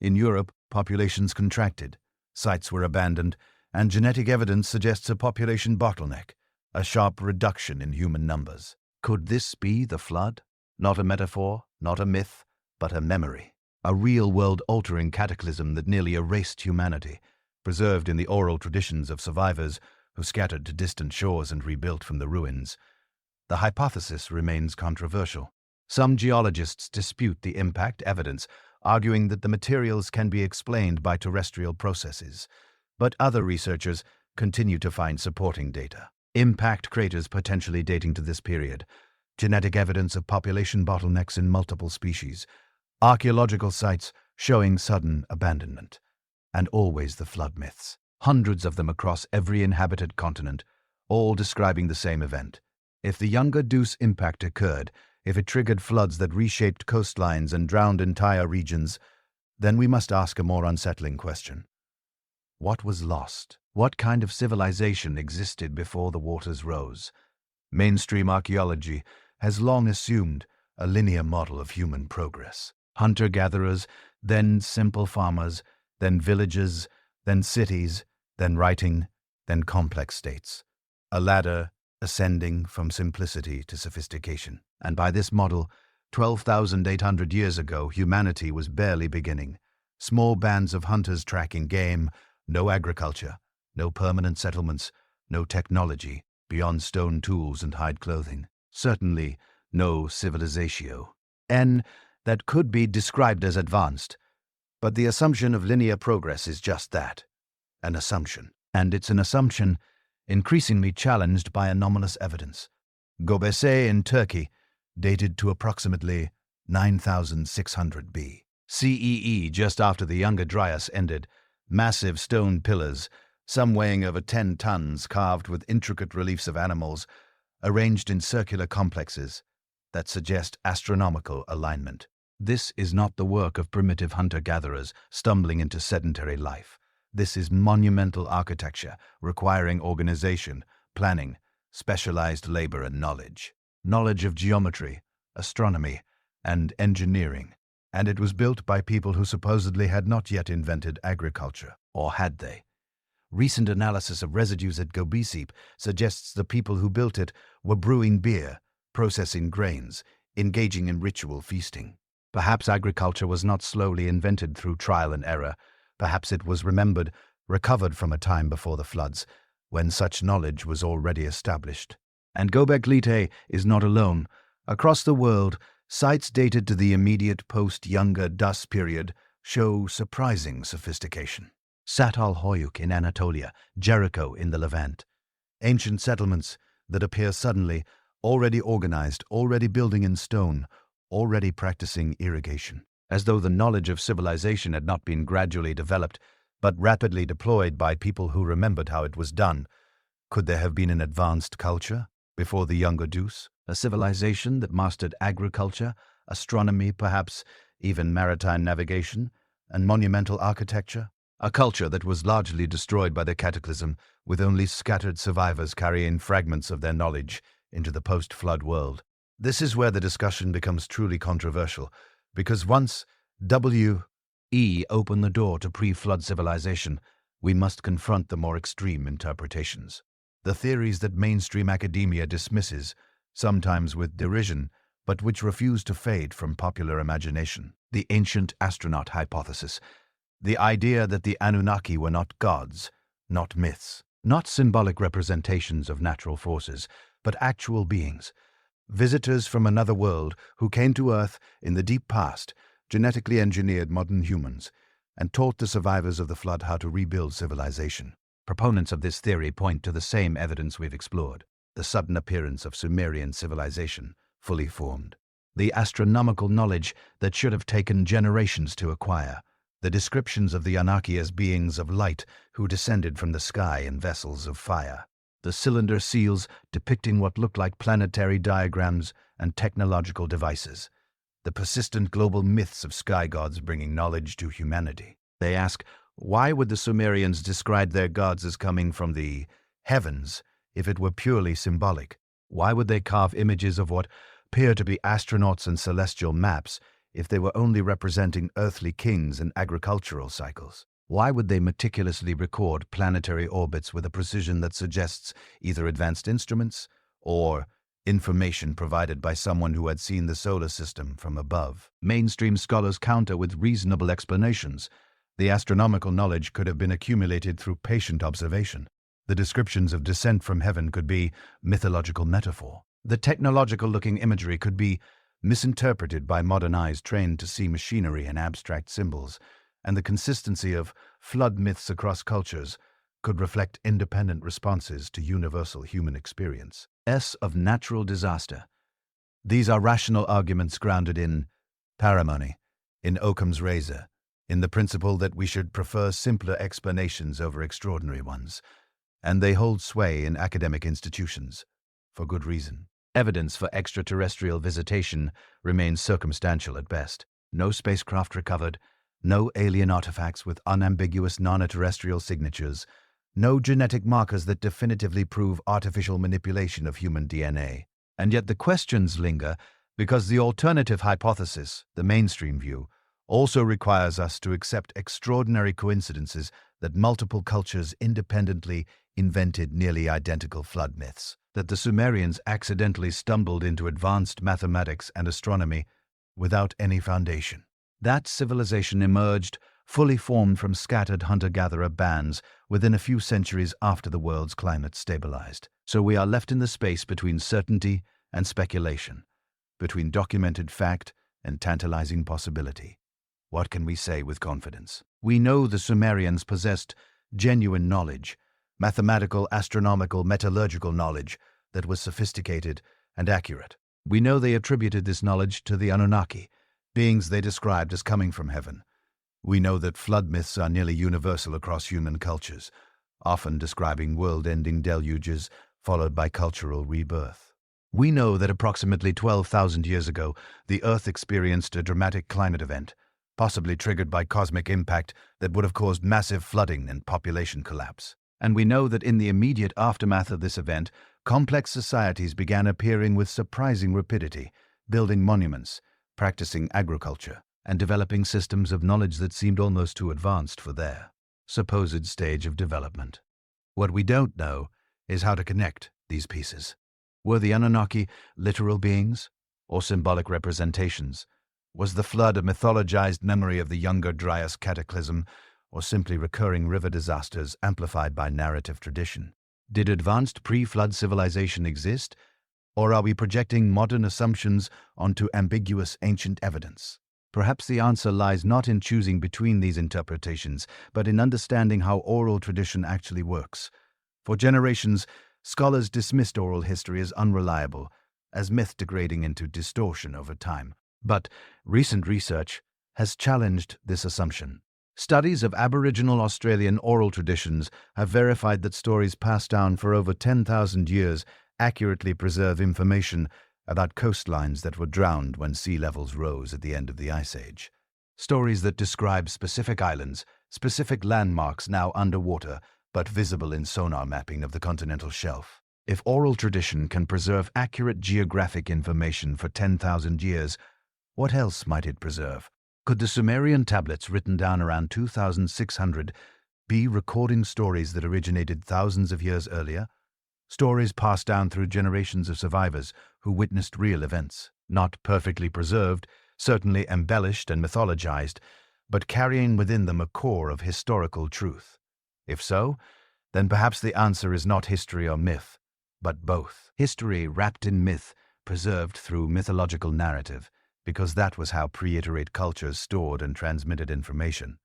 In Europe, populations contracted, sites were abandoned, and genetic evidence suggests a population bottleneck, a sharp reduction in human numbers. Could this be the flood? Not a metaphor, not a myth, but a memory. A real-world altering cataclysm that nearly erased humanity, preserved in the oral traditions of survivors who scattered to distant shores and rebuilt from the ruins. The hypothesis remains controversial. Some geologists dispute the impact evidence, arguing that the materials can be explained by terrestrial processes, but other researchers continue to find supporting data. Impact craters potentially dating to this period, genetic evidence of population bottlenecks in multiple species, archaeological sites showing sudden abandonment, and always the flood myths, hundreds of them across every inhabited continent, all describing the same event. If the Younger Deuce impact occurred, if it triggered floods that reshaped coastlines and drowned entire regions, then we must ask a more unsettling question. What was lost? What kind of civilization existed before the waters rose? Mainstream archaeology has long assumed a linear model of human progress. Hunter-gatherers, then simple farmers, then villages, then cities, then writing, then complex states. A ladder ascending from simplicity to sophistication. And by this model, 12,800 years ago, humanity was barely beginning. Small bands of hunters tracking game, no agriculture, no permanent settlements, no technology beyond stone tools and hide clothing. Certainly no civilizatio. That could be described as advanced, but the assumption of linear progress is just that, an assumption. And it's an assumption increasingly challenged by anomalous evidence. Göbekli in Turkey, dated to approximately 9,600 CEE, just after the Younger Dryas ended, massive stone pillars, some weighing over 10 tons, carved with intricate reliefs of animals, arranged in circular complexes that suggest astronomical alignment. This is not the work of primitive hunter-gatherers stumbling into sedentary life. This is monumental architecture requiring organization, planning, specialized labor and knowledge. Knowledge of geometry, astronomy, and engineering. And it was built by people who supposedly had not yet invented agriculture. Or had they? Recent analysis of residues at Göbekli suggests the people who built it were brewing beer, processing grains, engaging in ritual feasting. Perhaps agriculture was not slowly invented through trial and error. Perhaps it was remembered, recovered from a time before the floods, when such knowledge was already established. And Göbekli is not alone. Across the world, sites dated to the immediate post-Younger Dryas period show surprising sophistication. Çatalhöyük in Anatolia, Jericho in the Levant. Ancient settlements that appear suddenly, already organized, already building in stone, already practicing irrigation. As though the knowledge of civilization had not been gradually developed, but rapidly deployed by people who remembered how it was done. Could there have been an advanced culture before the Younger Dryas? A civilization that mastered agriculture, astronomy, perhaps even maritime navigation, and monumental architecture. A culture that was largely destroyed by the cataclysm, with only scattered survivors carrying fragments of their knowledge into the post-flood world. This is where the discussion becomes truly controversial, because once W.E. opened the door to pre-flood civilization, we must confront the more extreme interpretations. The theories that mainstream academia dismisses, sometimes with derision, but which refuse to fade from popular imagination. The ancient astronaut hypothesis. The idea that the Anunnaki were not gods, not myths, not symbolic representations of natural forces, but actual beings. Visitors from another world who came to Earth in the deep past, genetically engineered modern humans, and taught the survivors of the flood how to rebuild civilization. Proponents of this theory point to the same evidence we've explored: the sudden appearance of Sumerian civilization, fully formed. The astronomical knowledge that should have taken generations to acquire. The descriptions of the Anunnaki as beings of light who descended from the sky in vessels of fire. The cylinder seals depicting what looked like planetary diagrams and technological devices. The persistent global myths of sky gods bringing knowledge to humanity. They ask, why would the Sumerians describe their gods as coming from the heavens if it were purely symbolic? Why would they carve images of what appear to be astronauts and celestial maps if they were only representing earthly kings and agricultural cycles? Why would they meticulously record planetary orbits with a precision that suggests either advanced instruments or information provided by someone who had seen the solar system from above? Mainstream scholars counter with reasonable explanations. The astronomical knowledge could have been accumulated through patient observation. The descriptions of descent from heaven could be mythological metaphor. The technological-looking imagery could be misinterpreted by modern eyes trained to see machinery and abstract symbols, and the consistency of flood myths across cultures could reflect independent responses to universal human experience. Of natural disaster. These are rational arguments grounded in parsimony, in Occam's razor, in the principle that we should prefer simpler explanations over extraordinary ones, and they hold sway in academic institutions, for good reason. Evidence for extraterrestrial visitation remains circumstantial at best. No spacecraft recovered, no alien artifacts with unambiguous non-terrestrial signatures, no genetic markers that definitively prove artificial manipulation of human DNA. And yet the questions linger because the alternative hypothesis, the mainstream view, also requires us to accept extraordinary coincidences that multiple cultures independently invented nearly identical flood myths, that the Sumerians accidentally stumbled into advanced mathematics and astronomy without any foundation. That civilization emerged, fully formed from scattered hunter-gatherer bands within a few centuries after the world's climate stabilized. So we are left in the space between certainty and speculation, between documented fact and tantalizing possibility. What can we say with confidence? We know the Sumerians possessed genuine knowledge, mathematical, astronomical, metallurgical knowledge that was sophisticated and accurate. We know they attributed this knowledge to the Anunnaki, beings they described as coming from heaven. We know that flood myths are nearly universal across human cultures, often describing world-ending deluges followed by cultural rebirth. We know that approximately 12,000 years ago, the Earth experienced a dramatic climate event, possibly triggered by cosmic impact that would have caused massive flooding and population collapse. And we know that in the immediate aftermath of this event, complex societies began appearing with surprising rapidity, building monuments, practicing agriculture, and developing systems of knowledge that seemed almost too advanced for their supposed stage of development. What we don't know is how to connect these pieces. Were the Anunnaki literal beings or symbolic representations? Was the flood a mythologized memory of the Younger Dryas cataclysm, or simply recurring river disasters amplified by narrative tradition? Did advanced pre-flood civilization exist, or are we projecting modern assumptions onto ambiguous ancient evidence? Perhaps the answer lies not in choosing between these interpretations, but in understanding how oral tradition actually works. For generations, scholars dismissed oral history as unreliable, as myth degrading into distortion over time. But recent research has challenged this assumption. Studies of Aboriginal Australian oral traditions have verified that stories passed down for over 10,000 years accurately preserve information about coastlines that were drowned when sea levels rose at the end of the Ice Age. Stories that describe specific islands, specific landmarks now underwater, but visible in sonar mapping of the continental shelf. If oral tradition can preserve accurate geographic information for 10,000 years, what else might it preserve? Could the Sumerian tablets written down around 2600 be recording stories that originated thousands of years earlier? Stories passed down through generations of survivors who witnessed real events, not perfectly preserved, certainly embellished and mythologized, but carrying within them a core of historical truth. If so, then perhaps the answer is not history or myth, but both. History wrapped in myth, preserved through mythological narrative, because that was how pre-Literate cultures stored and transmitted information.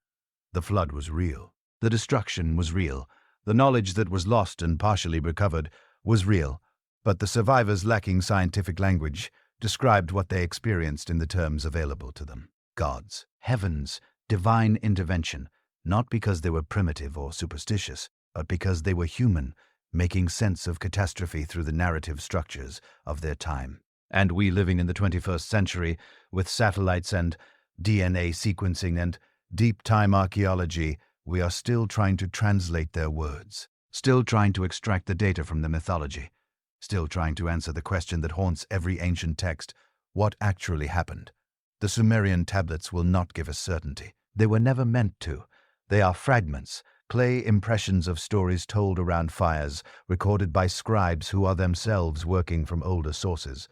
The flood was real. The destruction was real. The knowledge that was lost and partially recovered was real, but the survivors lacking scientific language described what they experienced in the terms available to them. Gods, heavens, divine intervention, not because they were primitive or superstitious, but because they were human, making sense of catastrophe through the narrative structures of their time. And we living in the 21st century, with satellites and DNA sequencing and deep-time archaeology, we are still trying to translate their words, still trying to extract the data from the mythology, still trying to answer the question that haunts every ancient text: what actually happened? The Sumerian tablets will not give us certainty. They were never meant to. They are fragments, clay impressions of stories told around fires, recorded by scribes who are themselves working from older sources.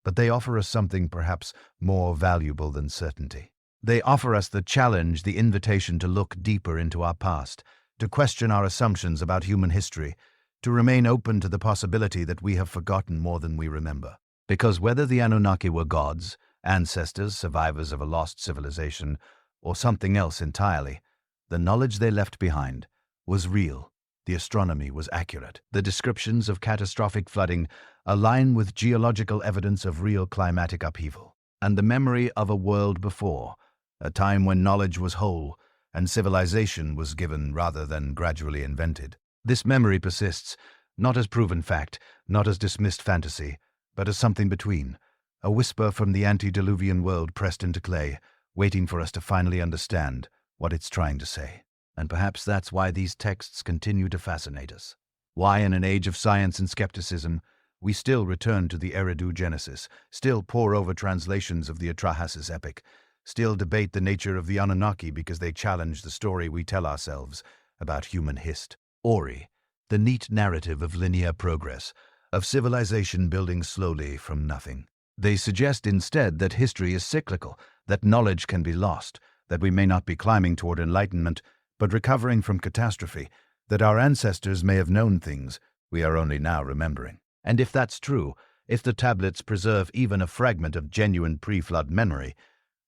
But they offer us something perhaps more valuable than certainty. They offer us the challenge, the invitation to look deeper into our past, to question our assumptions about human history, to remain open to the possibility that we have forgotten more than we remember. Because whether the Anunnaki were gods, ancestors, survivors of a lost civilization, or something else entirely, the knowledge they left behind was real. The astronomy was accurate. The descriptions of catastrophic flooding align with geological evidence of real climatic upheaval, and the memory of a world before, a time when knowledge was whole and civilization was given rather than gradually invented. This memory persists, not as proven fact, not as dismissed fantasy, but as something between, a whisper from the antediluvian world pressed into clay, waiting for us to finally understand what it's trying to say. And perhaps that's why these texts continue to fascinate us. Why, in an age of science and skepticism, we still return to the Eridu Genesis, still pore over translations of the Atrahasis epic, still debate the nature of the Anunnaki because they challenge the story we tell ourselves about human hist. Ori, the neat narrative of linear progress, of civilization building slowly from nothing. They suggest instead that history is cyclical, that knowledge can be lost, that we may not be climbing toward enlightenment, but recovering from catastrophe, that our ancestors may have known things we are only now remembering. And if that's true, if the tablets preserve even a fragment of genuine pre-flood memory,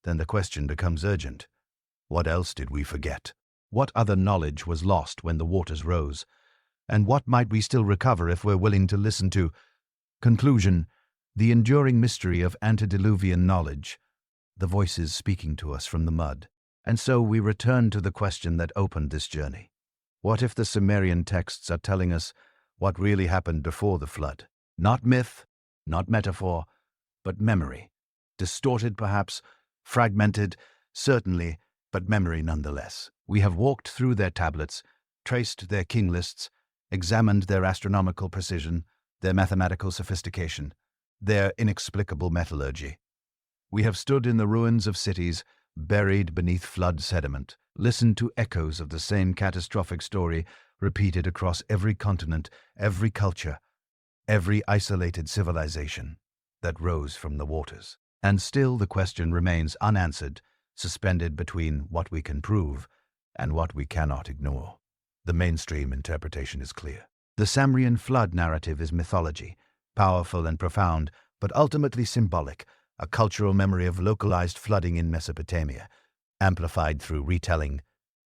then the question becomes urgent. What else did we forget? What other knowledge was lost when the waters rose? And what might we still recover if we're willing to listen to? Conclusion: the enduring mystery of antediluvian knowledge, the voices speaking to us from the mud. And so we return to the question that opened this journey. What if the Sumerian texts are telling us what really happened before the flood? Not myth, not metaphor, but memory. Distorted perhaps, fragmented, certainly, but memory nonetheless. We have walked through their tablets, traced their king lists, examined their astronomical precision, their mathematical sophistication, their inexplicable metallurgy. We have stood in the ruins of cities, buried beneath flood sediment, listened to echoes of the same catastrophic story repeated across every continent, every culture, every isolated civilization that rose from the waters. And still the question remains unanswered, suspended between what we can prove and what we cannot ignore. The mainstream interpretation is clear. The Sumerian flood narrative is mythology, powerful and profound, but ultimately symbolic, a cultural memory of localized flooding in Mesopotamia, amplified through retelling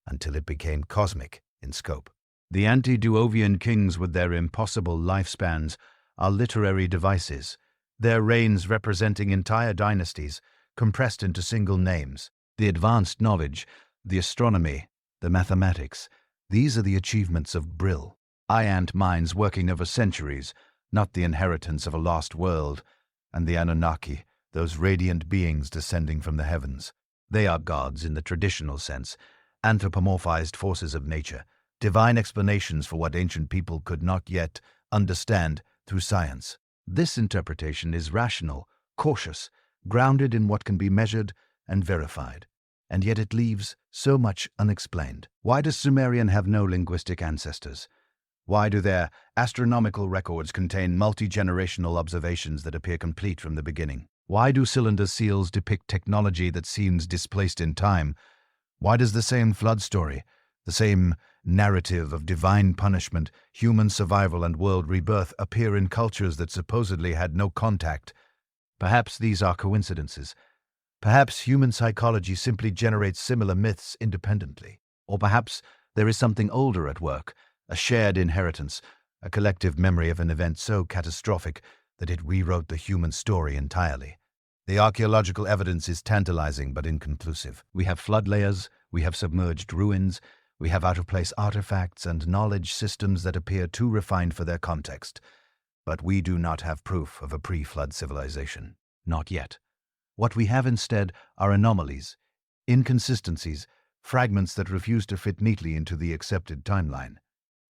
until it became cosmic in scope. The antediluvian kings with their impossible lifespans are literary devices, their reigns representing entire dynasties, compressed into single names. The advanced knowledge, the astronomy, the mathematics, these are the achievements of brilliant minds working over centuries, not the inheritance of a lost world, And the Anunnaki, those radiant beings descending from the heavens. They are gods in the traditional sense, anthropomorphized forces of nature, divine explanations for what ancient people could not yet understand through science. This interpretation is rational, cautious, grounded in what can be measured and verified. And yet it leaves so much unexplained. Why does Sumerian have no linguistic ancestors? Why do their astronomical records contain multi-generational observations that appear complete from the beginning? Why do cylinder seals depict technology that seems displaced in time? Why does the same flood story, the same narrative of divine punishment, human survival, and world rebirth appear in cultures that supposedly had no contact? Perhaps these are coincidences. Perhaps human psychology simply generates similar myths independently. Or perhaps there is something older at work, a shared inheritance, a collective memory of an event so catastrophic that it rewrote the human story entirely. The archaeological evidence is tantalizing but inconclusive. We have flood layers, we have submerged ruins, we have out-of-place artifacts and knowledge systems that appear too refined for their context. But we do not have proof of a pre-flood civilization. Not yet. What we have instead are anomalies, inconsistencies, fragments that refuse to fit neatly into the accepted timeline.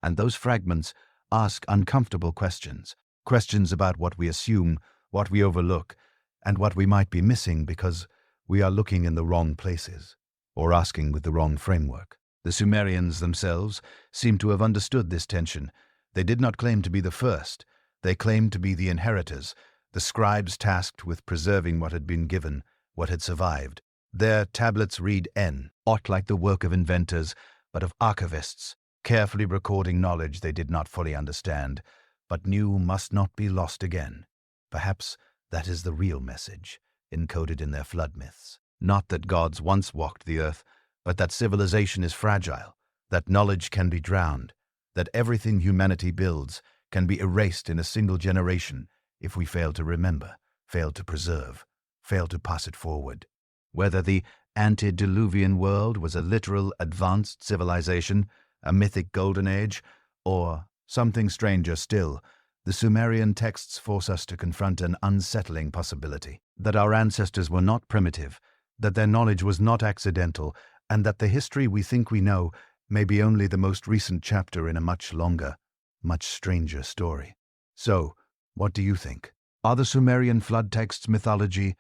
And those fragments ask uncomfortable questions, questions about what we assume, what we overlook, and what we might be missing because we are looking in the wrong places, or asking with the wrong framework. The Sumerians themselves seem to have understood this tension. They did not claim to be the first. They claimed to be the inheritors, the scribes tasked with preserving what had been given, what had survived. Their tablets read not like the work of inventors, but of archivists, carefully recording knowledge they did not fully understand, but knew must not be lost again. Perhaps that is the real message, encoded in their flood myths. Not that gods once walked the earth, but that civilization is fragile, that knowledge can be drowned, that everything humanity builds can be erased in a single generation if we fail to remember, fail to preserve, fail to pass it forward. Whether the antediluvian world was a literal advanced civilization, a mythic golden age, or something stranger still, the Sumerian texts force us to confront an unsettling possibility, that our ancestors were not primitive, that their knowledge was not accidental, and that the history we think we know may be only the most recent chapter in a much longer, much stranger story. So, what do you think? Are the Sumerian flood texts mythology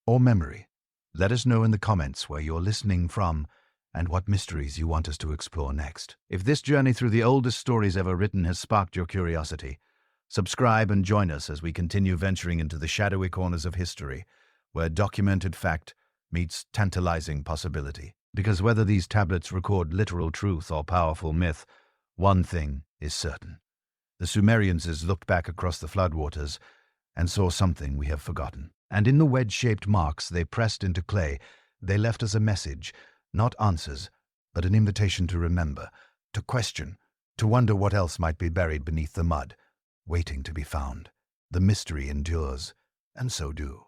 or memory? Let us know in the comments where you're listening from and what mysteries you want us to explore next. If this journey through the oldest stories ever written has sparked your curiosity, subscribe and join us as we continue venturing into the shadowy corners of history, where documented fact meets tantalizing possibility. Because whether these tablets record literal truth or powerful myth, one thing is certain. The Sumerians looked back across the floodwaters and saw something we have forgotten. And in the wedge-shaped marks they pressed into clay, they left us a message, not answers, but an invitation to remember, to question, to wonder what else might be buried beneath the mud, waiting to be found. The mystery endures, and so do